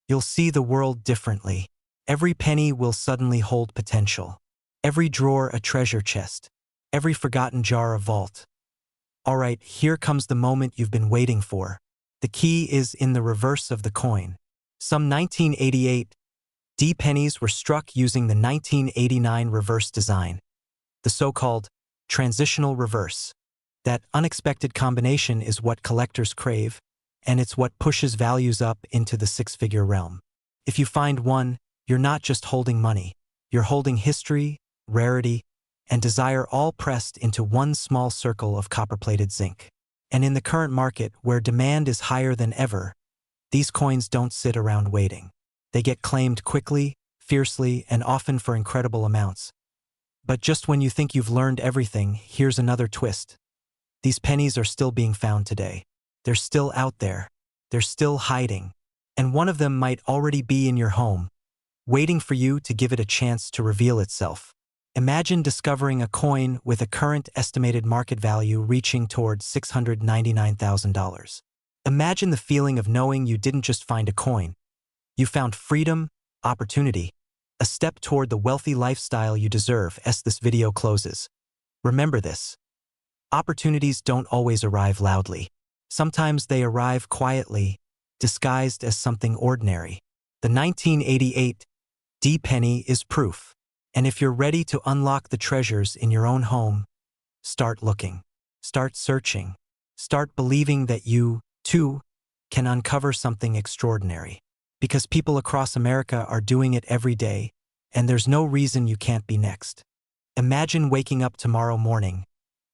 You'll see the world differently. Every penny will suddenly hold potential. Every drawer a treasure chest. Every forgotten jar a vault. All right, here comes the moment you've been waiting for. The key is in the reverse of the coin. Some 1988 pennies were struck using the 1989 reverse design, the so-called transitional reverse. That unexpected combination is what collectors crave, and it's what pushes values up into the six-figure realm. If you find one, you're not just holding money. You're holding history, rarity, and desire all pressed into one small circle of copper-plated zinc. And in the current market, where demand is higher than ever, these coins don't sit around waiting. They get claimed quickly, fiercely, and often for incredible amounts. But just when you think you've learned everything, here's another twist. These pennies are still being found today. They're still out there. They're still hiding. And one of them might already be in your home, waiting for you to give it a chance to reveal itself. Imagine discovering a coin with a current estimated market value reaching toward $699,000. Imagine the feeling of knowing you didn't just find a coin. You found freedom, opportunity, a step toward the wealthy lifestyle you deserve as this video closes. Remember this. Opportunities don't always arrive loudly. Sometimes they arrive quietly, disguised as something ordinary. The 1988 D penny is proof. And if you're ready to unlock the treasures in your own home, start looking, start searching, start believing that you, too, can uncover something extraordinary. Because people across America are doing it every day, and there's no reason you can't be next. Imagine waking up tomorrow morning,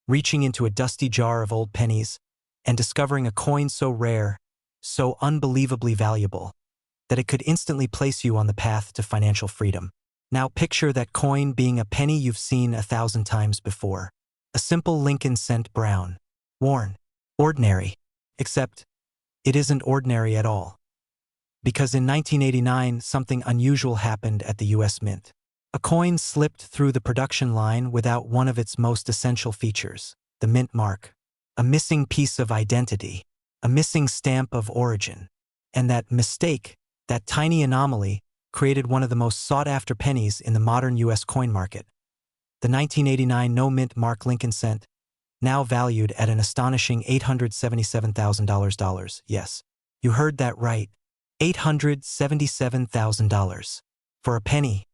reaching into a dusty jar of old pennies, and discovering a coin so rare, so unbelievably valuable, that it could instantly place you on the path to financial freedom. Now picture that coin being a penny you've seen 1,000 times before. A simple Lincoln cent brown, worn, ordinary. Except, it isn't ordinary at all. Because in 1989, something unusual happened at the US Mint. A coin slipped through the production line without one of its most essential features, the mint mark. A missing piece of identity, a missing stamp of origin. And that mistake, that tiny anomaly, created one of the most sought-after pennies in the modern US coin market. The 1989 no-mint mark Lincoln cent, now valued at an astonishing $877,000. Yes, you heard that right. $877,000. For a penny.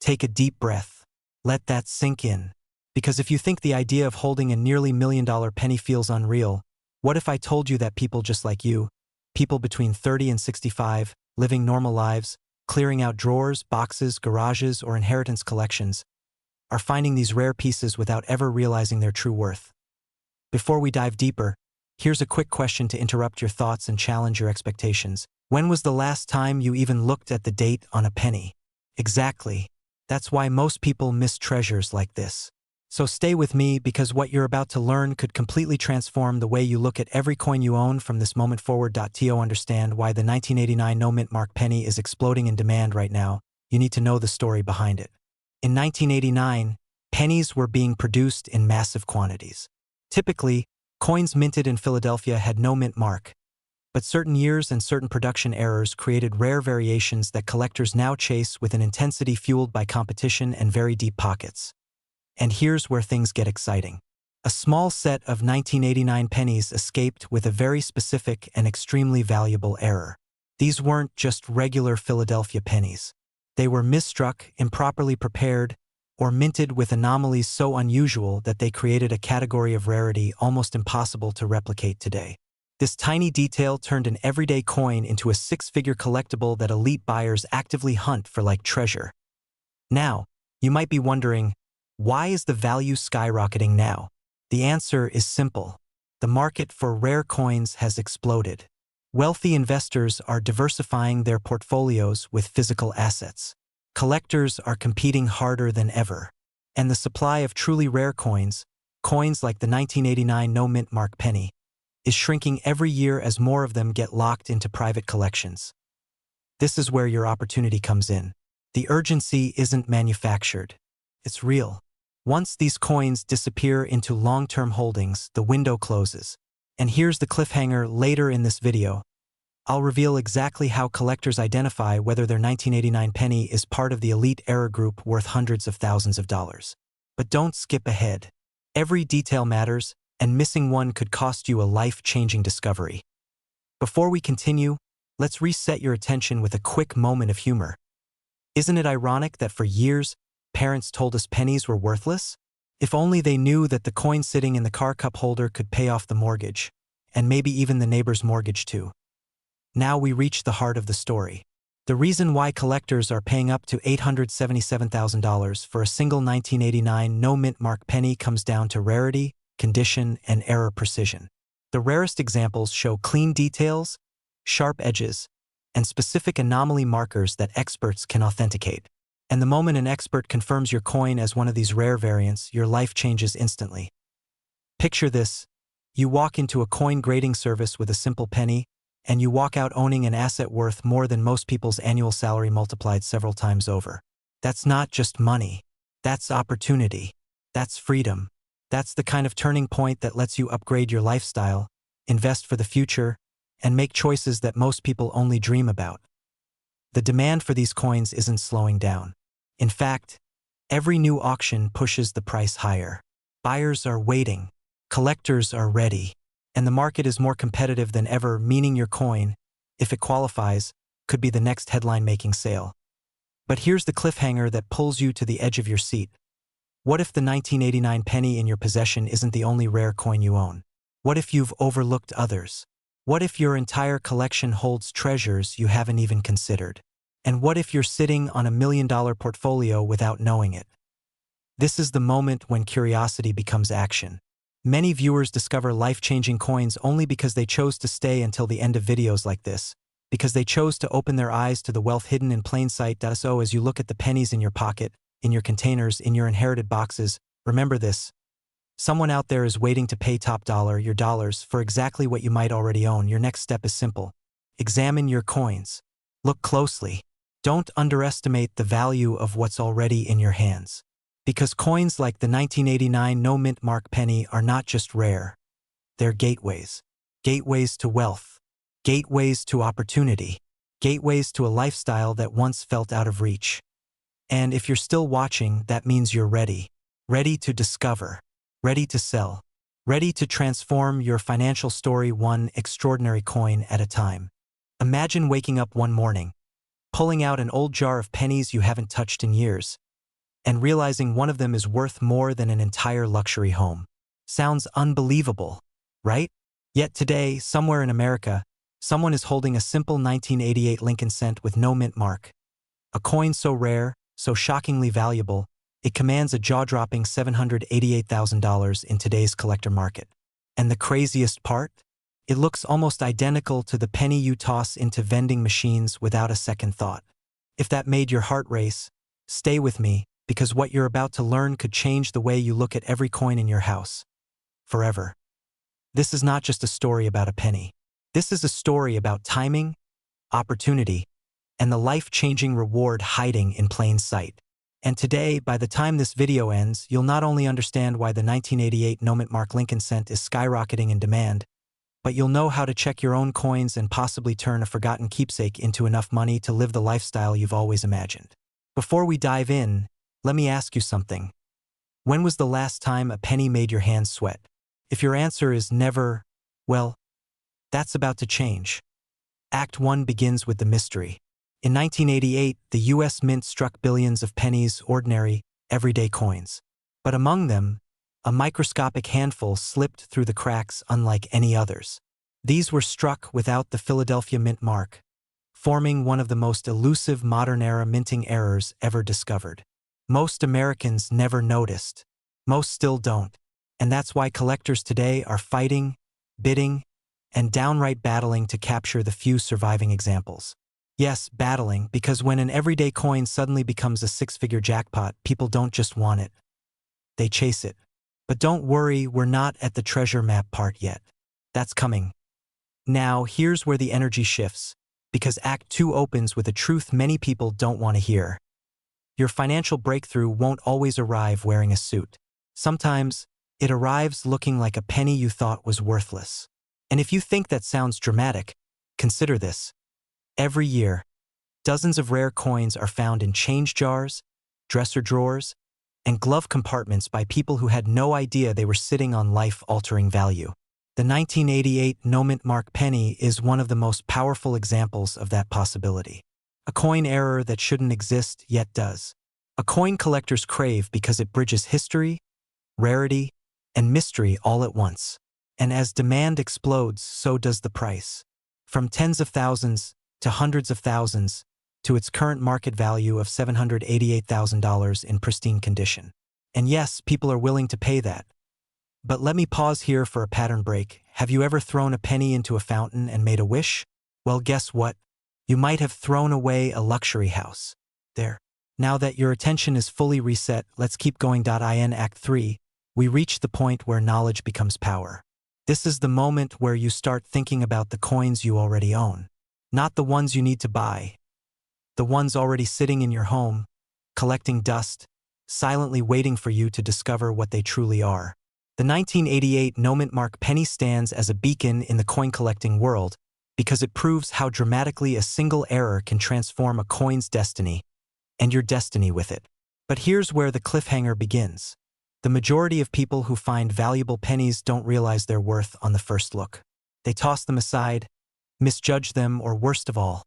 Take a deep breath. Let that sink in. Because if you think the idea of holding a nearly $1 million penny feels unreal, what if I told you that people just like you, people between 30 and 65, living normal lives, clearing out drawers, boxes, garages, or inheritance collections, are finding these rare pieces without ever realizing their true worth? Before we dive deeper, here's a quick question to interrupt your thoughts and challenge your expectations. When was the last time you even looked at the date on a penny? Exactly. That's why most people miss treasures like this. So stay with me, because what you're about to learn could completely transform the way you look at every coin you own from this moment forward. To understand why the 1989 no-mint mark penny is exploding in demand right now, you need to know the story behind it. In 1989, pennies were being produced in massive quantities. Typically, coins minted in Philadelphia had no mint mark, but certain years and certain production errors created rare variations that collectors now chase with an intensity fueled by competition and very deep pockets. And here's where things get exciting. A small set of 1989 pennies escaped with a very specific and extremely valuable error. These weren't just regular Philadelphia pennies. They were misstruck, improperly prepared, or minted with anomalies so unusual that they created a category of rarity almost impossible to replicate today. This tiny detail turned an everyday coin into a six-figure collectible that elite buyers actively hunt for like treasure. Now, you might be wondering, why is the value skyrocketing now? The answer is simple. The market for rare coins has exploded. Wealthy investors are diversifying their portfolios with physical assets. Collectors are competing harder than ever. And the supply of truly rare coins, coins like the 1989 no-mint mark penny, is shrinking every year as more of them get locked into private collections. This is where your opportunity comes in. The urgency isn't manufactured. It's real. Once these coins disappear into long-term holdings, the window closes. And here's the cliffhanger: later in this video, I'll reveal exactly how collectors identify whether their 1989 penny is part of the elite error group worth hundreds of thousands of dollars. But don't skip ahead. Every detail matters, and missing one could cost you a life-changing discovery. Before we continue, let's reset your attention with a quick moment of humor. Isn't it ironic that for years, parents told us pennies were worthless? If only they knew that the coin sitting in the car cup holder could pay off the mortgage, and maybe even the neighbor's mortgage too. Now we reach the heart of the story. The reason why collectors are paying up to $877,000 for a single 1989 no-mint mark penny comes down to rarity, condition, and error precision. The rarest examples show clean details, sharp edges, and specific anomaly markers that experts can authenticate. And the moment an expert confirms your coin as one of these rare variants, your life changes instantly. Picture this: you walk into a coin grading service with a simple penny, and you walk out owning an asset worth more than most people's annual salary multiplied several times over. That's not just money. That's opportunity. That's freedom. That's the kind of turning point that lets you upgrade your lifestyle, invest for the future, and make choices that most people only dream about. The demand for these coins isn't slowing down. In fact, every new auction pushes the price higher. Buyers are waiting. Collectors are ready. And the market is more competitive than ever, meaning your coin, if it qualifies, could be the next headline-making sale. But here's the cliffhanger that pulls you to the edge of your seat. What if the 1989 penny in your possession isn't the only rare coin you own? What if you've overlooked others? What if your entire collection holds treasures you haven't even considered? And what if you're sitting on $1 million portfolio without knowing it? This is the moment when curiosity becomes action. Many viewers discover life-changing coins only because they chose to stay until the end of videos like this, because they chose to open their eyes to the wealth hidden in plain sight. So as you look at the pennies in your pocket, in your containers, in your inherited boxes, remember this: someone out there is waiting to pay top dollar, your dollars, for exactly what you might already own. Your next step is simple. Examine your coins. Look closely. Don't underestimate the value of what's already in your hands. Because coins like the 1989 no-mint mark penny are not just rare. They're gateways. Gateways to wealth. Gateways to opportunity. Gateways to a lifestyle that once felt out of reach. And if you're still watching, that means you're ready. Ready to discover. Ready to sell. Ready to transform your financial story one extraordinary coin at a time. Imagine waking up one morning, pulling out an old jar of pennies you haven't touched in years, and realizing one of them is worth more than an entire luxury home. Sounds unbelievable, right? Yet today, somewhere in America, someone is holding a simple 1988 Lincoln cent with no mint mark. A coin so rare, so shockingly valuable, it commands a jaw-dropping $788,000 in today's collector market. And the craziest part? It looks almost identical to the penny you toss into vending machines without a second thought. If that made your heart race, stay with me, because what you're about to learn could change the way you look at every coin in your house. Forever. This is not just a story about a penny. This is a story about timing, opportunity, and the life-changing reward hiding in plain sight. And today, by the time this video ends, you'll not only understand why the 1988 no-mint mark Lincoln cent is skyrocketing in demand, but you'll know how to check your own coins and possibly turn a forgotten keepsake into enough money to live the lifestyle you've always imagined. Before we dive in, let me ask you something. When was the last time a penny made your hands sweat? If your answer is never, well, that's about to change. Act 1 begins with the mystery. In 1988, the U.S. Mint struck billions of pennies, ordinary, everyday coins. But among them, a microscopic handful slipped through the cracks unlike any others. These were struck without the Philadelphia mint mark, forming one of the most elusive modern-era minting errors ever discovered. Most Americans never noticed. Most still don't. And that's why collectors today are fighting, bidding, and downright battling to capture the few surviving examples. Yes, battling, because when an everyday coin suddenly becomes a six-figure jackpot, people don't just want it. They chase it. But don't worry, we're not at the treasure map part yet. That's coming. Now, here's where the energy shifts, because Act 2 opens with a truth many people don't want to hear. Your financial breakthrough won't always arrive wearing a suit. Sometimes, it arrives looking like a penny you thought was worthless. And if you think that sounds dramatic, consider this. Every year, dozens of rare coins are found in change jars, dresser drawers, and glove compartments by people who had no idea they were sitting on life-altering value. The 1988 no-mint mark penny is one of the most powerful examples of that possibility. A coin error that shouldn't exist yet does. A coin collectors crave because it bridges history, rarity, and mystery all at once. And as demand explodes, so does the price. From tens of thousands to hundreds of thousands, to its current market value of $788,000 in pristine condition. And yes, people are willing to pay that. But let me pause here for a pattern break. Have you ever thrown a penny into a fountain and made a wish? Well, guess what? You might have thrown away a luxury house. There. Now that your attention is fully reset, let's keep going. In Act 3, we reach the point where knowledge becomes power. This is the moment where you start thinking about the coins you already own. Not the ones you need to buy. The ones already sitting in your home, collecting dust, silently waiting for you to discover what they truly are. The 1988 no-mint mark penny stands as a beacon in the coin-collecting world because it proves how dramatically a single error can transform a coin's destiny, and your destiny with it. But here's where the cliffhanger begins. The majority of people who find valuable pennies don't realize their worth on the first look. They toss them aside, misjudge them, or worst of all,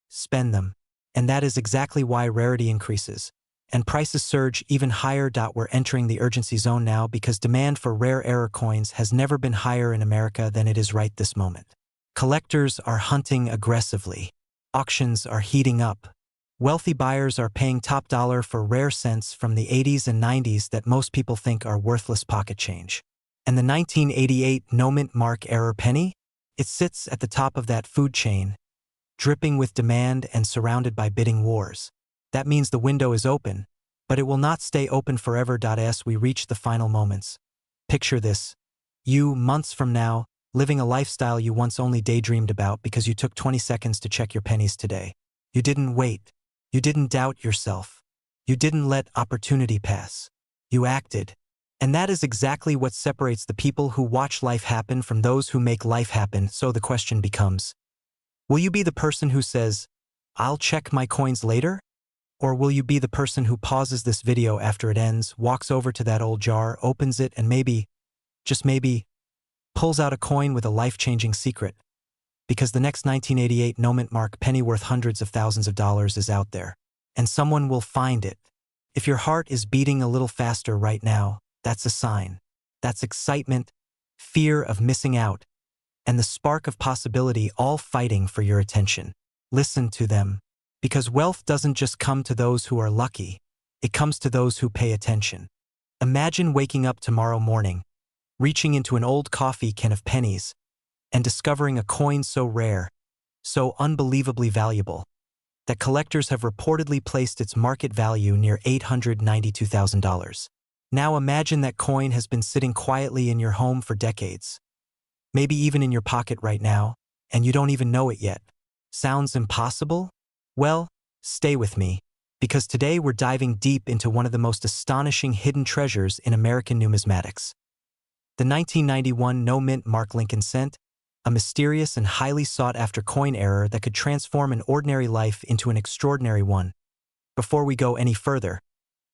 spend them. And that is exactly why rarity increases. And prices surge even higher. We're entering the urgency zone now because demand for rare error coins has never been higher in America than it is right this moment. Collectors are hunting aggressively. Auctions are heating up. Wealthy buyers are paying top dollar for rare cents from the 80s and 90s that most people think are worthless pocket change. And the 1988 no-mint mark error penny? It sits at the top of that food chain, dripping with demand and surrounded by bidding wars. That means the window is open, but it will not stay open forever. As we reach the final moments. Picture this. You, months from now, living a lifestyle you once only daydreamed about because you took 20 seconds to check your pennies today. You didn't wait. You didn't doubt yourself. You didn't let opportunity pass. You acted. And that is exactly what separates the people who watch life happen from those who make life happen. So the question becomes, will you be the person who says, "I'll check my coins later"? Or will you be the person who pauses this video after it ends, walks over to that old jar, opens it, and maybe, just maybe, pulls out a coin with a life-changing secret? Because the next 1988 no-mint mark penny worth hundreds of thousands of dollars is out there. And someone will find it. If your heart is beating a little faster right now, that's a sign. That's excitement, fear of missing out, and the spark of possibility all fighting for your attention. Listen to them. Because wealth doesn't just come to those who are lucky, it comes to those who pay attention. Imagine waking up tomorrow morning, reaching into an old coffee can of pennies, and discovering a coin so rare, so unbelievably valuable, that collectors have reportedly placed its market value near $892,000. Now imagine that coin has been sitting quietly in your home for decades, maybe even in your pocket right now, and you don't even know it yet. Sounds impossible? Well, stay with me, because today we're diving deep into one of the most astonishing hidden treasures in American numismatics. The 1991 no-mint mark Lincoln cent, a mysterious and highly sought-after coin error that could transform an ordinary life into an extraordinary one. Before we go any further,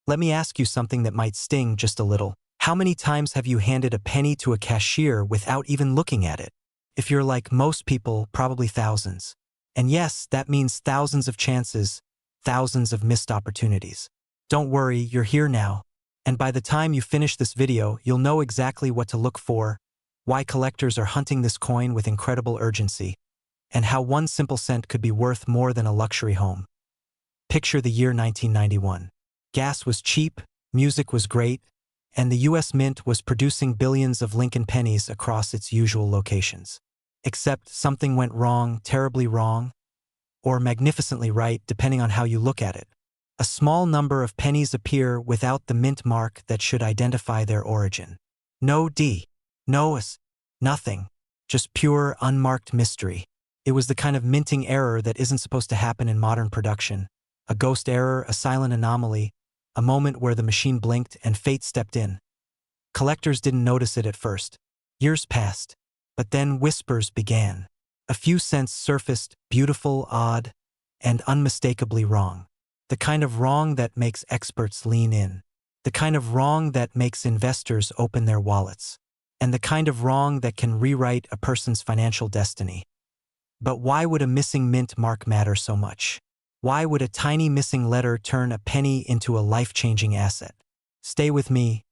let me ask you something that might sting just a little. How many times have you handed a penny to a cashier without even looking at it? If you're like most people, probably thousands. And yes, that means thousands of chances, thousands of missed opportunities. Don't worry, you're here now. And by the time you finish this video, you'll know exactly what to look for, why collectors are hunting this coin with incredible urgency, and how one simple cent could be worth more than a luxury home. Picture the year 1991. Gas was cheap, music was great, and the US Mint was producing billions of Lincoln pennies across its usual locations. Except something went wrong, terribly wrong, or magnificently right, depending on how you look at it. A small number of pennies appear without the mint mark that should identify their origin. No D, no S, nothing, just pure, unmarked mystery. It was the kind of minting error that isn't supposed to happen in modern production. A ghost error, a silent anomaly, a moment where the machine blinked and fate stepped in. Collectors didn't notice it at first. Years passed. But then whispers began. A few cents surfaced, beautiful, odd, and unmistakably wrong. The kind of wrong that makes experts lean in. The kind of wrong that makes investors open their wallets. And the kind of wrong that can rewrite a person's financial destiny. But why would a missing mint mark matter so much? Why would a tiny missing letter turn a penny into a life-changing asset? Stay with me.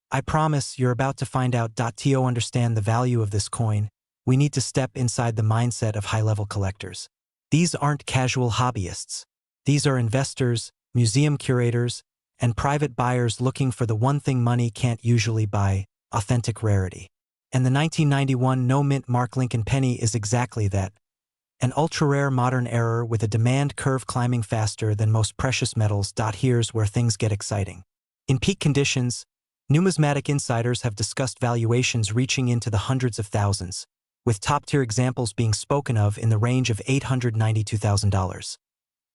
I promise you're about to find out. To understand the value of this coin, we need to step inside the mindset of high-level collectors. These aren't casual hobbyists. These are investors, museum curators, and private buyers looking for the one thing money can't usually buy: authentic rarity. And the 1991 no-mint Mark Lincoln penny is exactly that. An ultra-rare modern error with a demand curve climbing faster than most precious metals. Here's where things get exciting. In peak conditions, numismatic insiders have discussed valuations reaching into the hundreds of thousands, with top-tier examples being spoken of in the range of $892,000.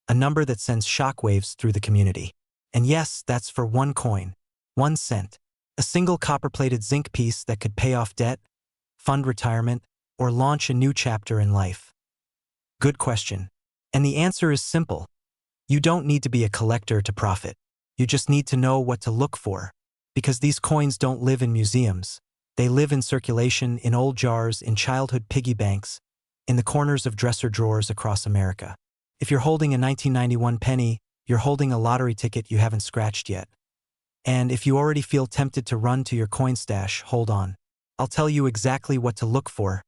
A number that sends shockwaves through the community. And yes, that's for one coin, 1 cent. A single copper-plated zinc piece that could pay off debt, fund retirement, or launch a new chapter in life. Good question. And the answer is simple. You don't need to be a collector to profit. You just need to know what to look for. Because these coins don't live in museums. They live in circulation, in old jars, in childhood piggy banks, in the corners of dresser drawers across America. If you're holding a 1991 penny, you're holding a lottery ticket you haven't scratched yet. And if you already feel tempted to run to your coin stash, hold on. I'll tell you exactly what to look for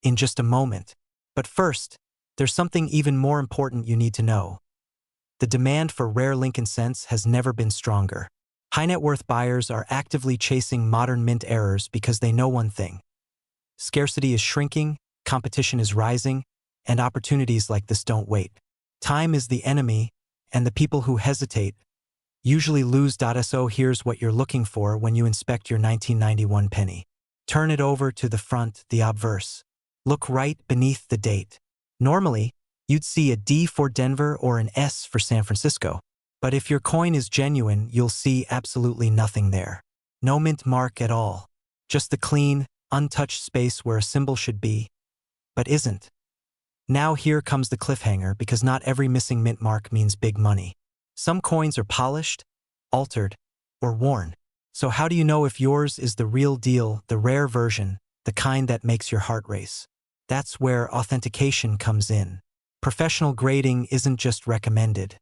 in just a moment. But first, there's something even more important you need to know. The demand for rare Lincoln cents has never been stronger. High net worth buyers are actively chasing modern mint errors because they know one thing. Scarcity is shrinking, competition is rising, and opportunities like this don't wait. Time is the enemy, and the people who hesitate usually lose. So here's what you're looking for when you inspect your 1991 penny. Turn it over to the front, the obverse. Look right beneath the date. Normally, you'd see a D for Denver or an S for San Francisco. But if your coin is genuine, you'll see absolutely nothing there. No mint mark at all. Just the clean, untouched space where a symbol should be, but isn't. Now here comes the cliffhanger, because not every missing mint mark means big money. Some coins are polished, altered, or worn. So how do you know if yours is the real deal, the rare version, the kind that makes your heart race? That's where authentication comes in. Professional grading isn't just recommended.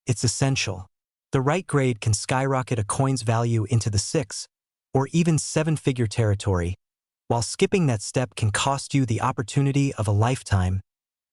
It's essential. The right grade can skyrocket a coin's value into the 6 or even 7-figure territory, while skipping that step can cost you the opportunity of a lifetime.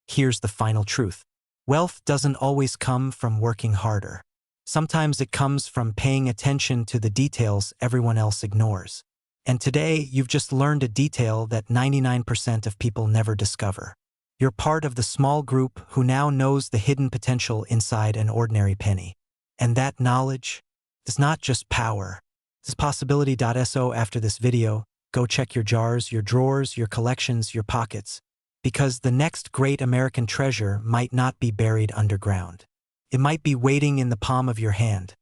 Here's the final truth. Wealth doesn't always come from working harder. Sometimes it comes from paying attention to the details everyone else ignores. And today, you've just learned a detail that 99% of people never discover. You're part of the small group who now knows the hidden potential inside an ordinary penny. And that knowledge is not just power. It's possibility. So after this video, go check your jars, your drawers, your collections, your pockets. Because the next great American treasure might not be buried underground. It might be waiting in the palm of your hand.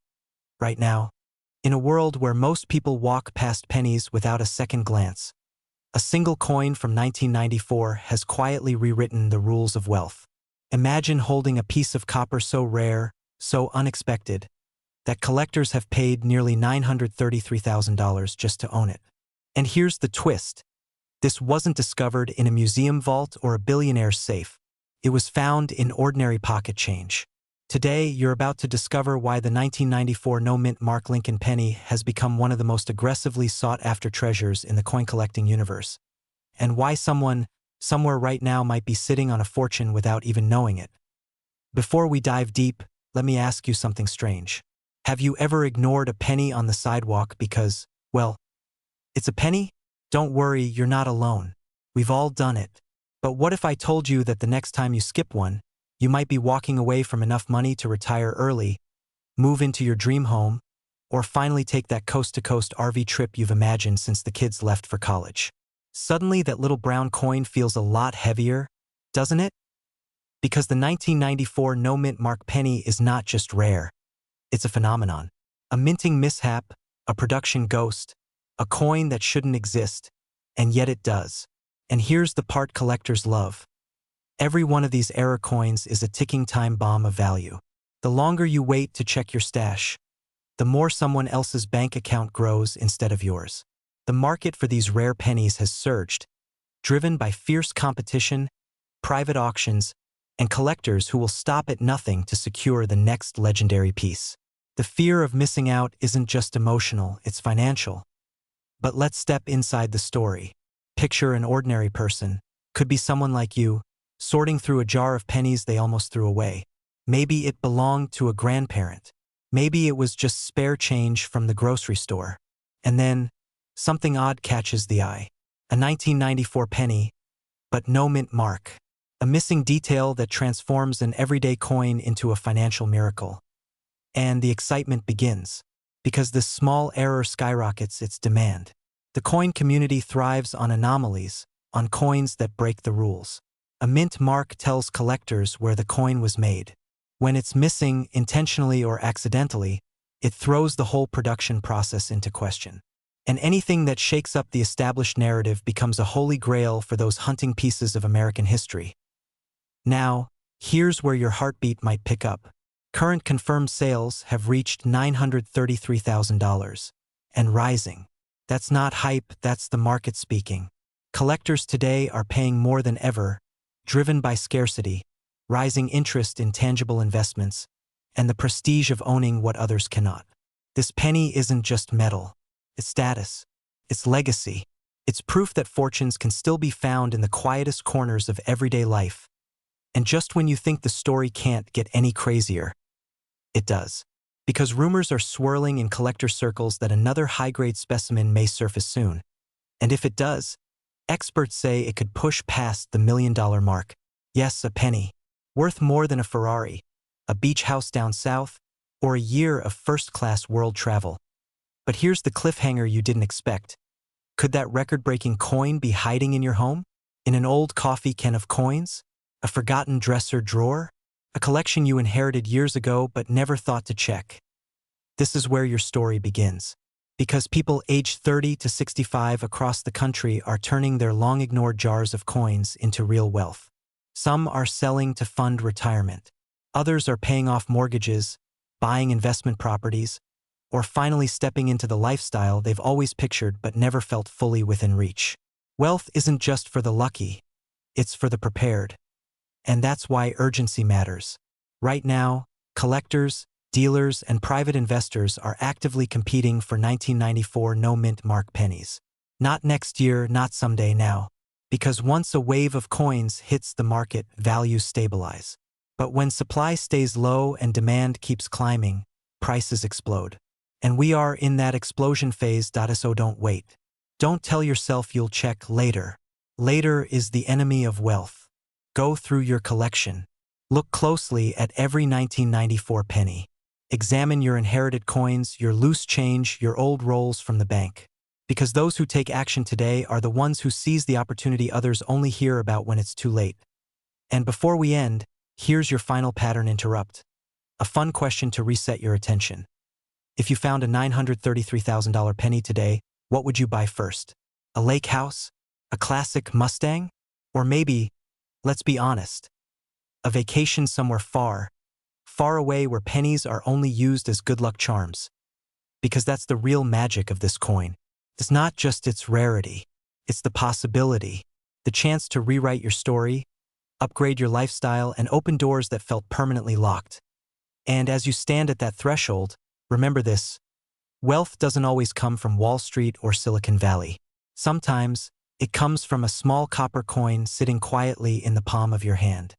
Right now, in a world where most people walk past pennies without a second glance, a single coin from 1994 has quietly rewritten the rules of wealth. Imagine holding a piece of copper so rare, so unexpected, that collectors have paid nearly $933,000 just to own it. And here's the twist. This wasn't discovered in a museum vault or a billionaire's safe. It was found in ordinary pocket change. Today, you're about to discover why the 1994 no-mint Mark Lincoln penny has become one of the most aggressively sought-after treasures in the coin-collecting universe, and why someone, somewhere right now, might be sitting on a fortune without even knowing it. Before we dive deep, let me ask you something strange. Have you ever ignored a penny on the sidewalk because, well, it's a penny? Don't worry, you're not alone. We've all done it. But what if I told you that the next time you skip one, you might be walking away from enough money to retire early, move into your dream home, or finally take that coast-to-coast RV trip you've imagined since the kids left for college? Suddenly, that little brown coin feels a lot heavier, doesn't it? Because the 1994 no-mint Mark penny is not just rare. It's a phenomenon. A minting mishap, a production ghost, a coin that shouldn't exist, and yet it does. And here's the part collectors love. Every one of these error coins is a ticking time bomb of value. The longer you wait to check your stash, the more someone else's bank account grows instead of yours. The market for these rare pennies has surged, driven by fierce competition, private auctions, and collectors who will stop at nothing to secure the next legendary piece. The fear of missing out isn't just emotional, it's financial. But let's step inside the story. Picture an ordinary person, could be someone like you, sorting through a jar of pennies they almost threw away. Maybe it belonged to a grandparent. Maybe it was just spare change from the grocery store. And then, something odd catches the eye. A 1994 penny, but no mint mark. A missing detail that transforms an everyday coin into a financial miracle. And the excitement begins, because this small error skyrockets its demand. The coin community thrives on anomalies, on coins that break the rules. A mint mark tells collectors where the coin was made. When it's missing, intentionally or accidentally, it throws the whole production process into question. And anything that shakes up the established narrative becomes a holy grail for those hunting pieces of American history. Now, here's where your heartbeat might pick up. Current confirmed sales have reached $933,000. And rising. That's not hype, that's the market speaking. Collectors today are paying more than ever, driven by scarcity, rising interest in tangible investments, and the prestige of owning what others cannot. This penny isn't just metal. It's status. It's legacy. It's proof that fortunes can still be found in the quietest corners of everyday life. And just when you think the story can't get any crazier, it does. Because rumors are swirling in collector circles that another high-grade specimen may surface soon. And if it does, experts say it could push past the $1 million mark. Yes, a penny. Worth more than a Ferrari, a beach house down south, or a year of first-class world travel. But here's the cliffhanger you didn't expect. Could that record-breaking coin be hiding in your home? In an old coffee can of coins? A forgotten dresser drawer? A collection you inherited years ago but never thought to check? This is where your story begins. Because people aged 30 to 65 across the country are turning their long-ignored jars of coins into real wealth. Some are selling to fund retirement. Others are paying off mortgages, buying investment properties, or finally stepping into the lifestyle they've always pictured but never felt fully within reach. Wealth isn't just for the lucky, it's for the prepared. And that's why urgency matters. Right now, collectors, dealers, and private investors are actively competing for 1994 no-mint mark pennies. Not next year, not someday, now. Because once a wave of coins hits the market, values stabilize. But when supply stays low and demand keeps climbing, prices explode. And we are in that explosion phase. So don't wait. Don't tell yourself you'll check later. Later is the enemy of wealth. Go through your collection. Look closely at every 1994 penny. Examine your inherited coins, your loose change, your old rolls from the bank. Because those who take action today are the ones who seize the opportunity others only hear about when it's too late. And before we end, here's your final pattern interrupt. A fun question to reset your attention. If you found a $933,000 penny today, what would you buy first? A lake house? A classic Mustang? Or maybe, let's be honest, a vacation somewhere far, far away where pennies are only used as good luck charms. Because that's the real magic of this coin. It's not just its rarity, it's the possibility, the chance to rewrite your story, upgrade your lifestyle, and open doors that felt permanently locked. And as you stand at that threshold, remember this: wealth doesn't always come from Wall Street or Silicon Valley. Sometimes, it comes from a small copper coin sitting quietly in the palm of your hand.